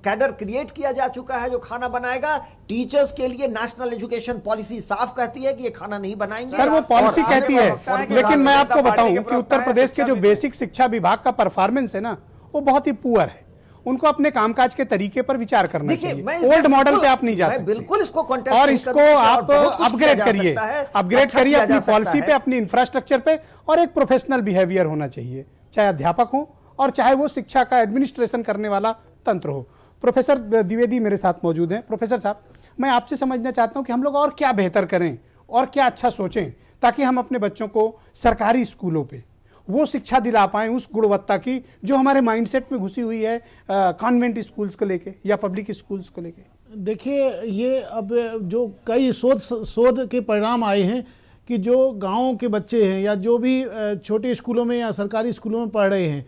कैडर क्रिएट किया जा चुका है जो खाना बनाएगा। टीचर्स के लिए नेशनल एजुकेशन पॉलिसी साफ कहती है कि ये खाना नहीं बनाएंगे। सर, वो पॉलिसी कहती है, लेकिन मैं आपको बताऊं कि उत्तर प्रदेश के जो बेसिक शिक्षा विभाग का परफॉर्मेंस है ना, वो बहुत ही पुअर है। उनको अपने कामकाज के तरीके पर विचार करना चाहिए। ओल्ड मॉडल पे आप नहीं जा सकते। बिल्कुल इसको कॉन्टेस्ट और इसको आप अपग्रेड करिए, अपनी पॉलिसी पे, अपनी इंफ्रास्ट्रक्चर पे, और एक प्रोफेशनल बिहेवियर होना चाहिए, चाहे अध्यापक हो और चाहे वो शिक्षा का एडमिनिस्ट्रेशन करने वाला तंत्र हो। प्रोफेसर द्विवेदी मेरे साथ मौजूद हैं। प्रोफेसर साहब, मैं आपसे समझना चाहता हूं कि हम लोग और क्या बेहतर करें और क्या अच्छा सोचें ताकि हम अपने बच्चों को सरकारी स्कूलों पे वो शिक्षा दिला पाएं उस गुणवत्ता की जो हमारे माइंडसेट में घुसी हुई है कॉन्वेंट स्कूल्स को लेके या पब्लिक स्कूल्स को लेके। देखिए, ये अब जो कई शोध के परिणाम आए हैं कि जो गाँव के बच्चे हैं या जो भी छोटे स्कूलों में या सरकारी स्कूलों में पढ़ रहे हैं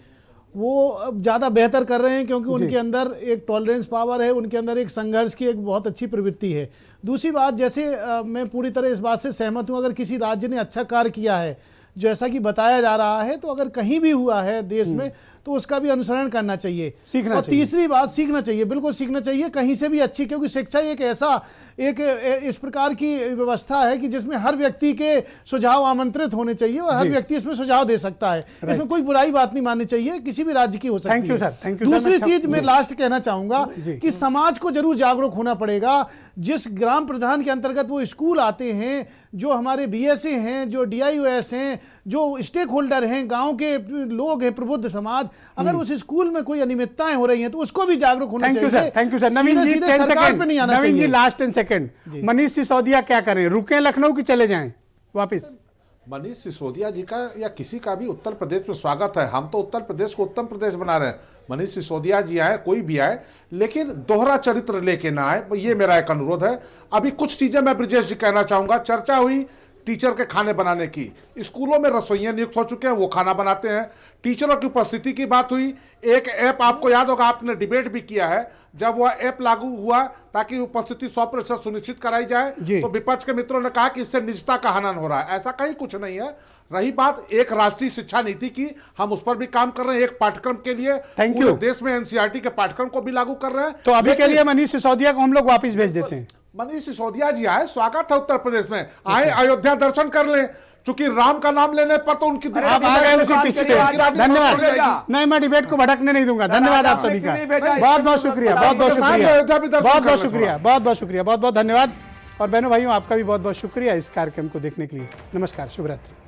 वो ज़्यादा बेहतर कर रहे हैं, क्योंकि उनके अंदर एक टॉलरेंस पावर है, उनके अंदर एक संघर्ष की एक बहुत अच्छी प्रवृत्ति है। दूसरी बात, जैसे मैं पूरी तरह इस बात से सहमत हूँ, अगर किसी राज्य ने अच्छा कार्य किया है जैसा कि बताया जा रहा है, तो अगर कहीं भी हुआ है देश में तो उसका भी अनुसरण करना चाहिए, सीखना और चाहिए। तीसरी बात, सीखना चाहिए, बिल्कुल सीखना चाहिए, कहीं से भी अच्छी, क्योंकि शिक्षा एक ऐसा इस प्रकार की व्यवस्था है कि जिसमें हर व्यक्ति के सुझाव आमंत्रित होने चाहिए और हर व्यक्ति इसमें सुझाव दे सकता है। इसमें कोई बुराई बात नहीं माननी चाहिए, किसी भी राज्य की हो सकती है। दूसरी चीज मैं लास्ट कहना चाहूंगा कि समाज को जरूर जागरूक होना पड़ेगा। जिस ग्राम प्रधान के अंतर्गत वो स्कूल आते हैं, जो हमारे BSA हैं, जो DIOS हैं, जो स्टेक होल्डर हैं, गांव के लोग हैं, प्रबुद्ध समाज, अगर उस स्कूल में कोई अनियमितताएं हो रही हैं तो उसको भी जागरूक होना चाहिए। Thank you sir. Naveen ji, 10 second. Naveen ji, last 10 second. Manish Sisodia क्या करें, रुकें लखनऊ की चले जाएं वापिस? मनीष सिसोदिया जी का या किसी का भी उत्तर प्रदेश में स्वागत है। हम तो उत्तर प्रदेश को उत्तम प्रदेश बना रहे हैं। मनीष सिसोदिया जी आए, कोई भी आए, लेकिन दोहरा चरित्र लेके ना आए, ये मेरा एक अनुरोध है। अभी कुछ चीजें मैं ब्रजेश जी कहना चाहूंगा। चर्चा हुई टीचर के खाने बनाने की, स्कूलों में रसोइये नियुक्त हो चुके हैं, वो खाना बनाते हैं। टीचरों की उपस्थिति की बात हुई, एक ऐप आपको याद होगा, आपने डिबेट भी किया है, जब वह ऐप लागू हुआ ताकि उपस्थिति 100% सुनिश्चित कराई जाए, तो विपक्ष के मित्रों ने कहा कि इससे निजता का हनन हो रहा है। ऐसा कहीं कुछ नहीं है। रही बात एक राष्ट्रीय शिक्षा नीति की, हम उस पर भी काम कर रहे हैं। एक पाठ्यक्रम के लिए पूरे देश में एनसीईआरटी के पाठ्यक्रम को भी लागू कर रहे हैं। तो अभी के लिए मनीष सिसोदिया को हम लोग वापस भेज देते हैं। मनीष सिसोदिया जी आए, स्वागत है उत्तर प्रदेश में, आए अयोध्या दर्शन कर लें, क्योंकि राम का नाम लेने पर तो उनकी आप आ गए उसी पीछे। धन्यवाद। नहीं, मैं डिबेट को भटकने नहीं दूंगा। धन्यवाद आप सभी का, बहुत बहुत शुक्रिया, बहुत बहुत शुक्रिया, बहुत बहुत शुक्रिया, बहुत बहुत शुक्रिया, बहुत बहुत धन्यवाद। और बहनों भाइयों, आपका भी बहुत बहुत शुक्रिया इस कार्यक्रम को देखने के लिए। नमस्कार, शुभ रात्रि।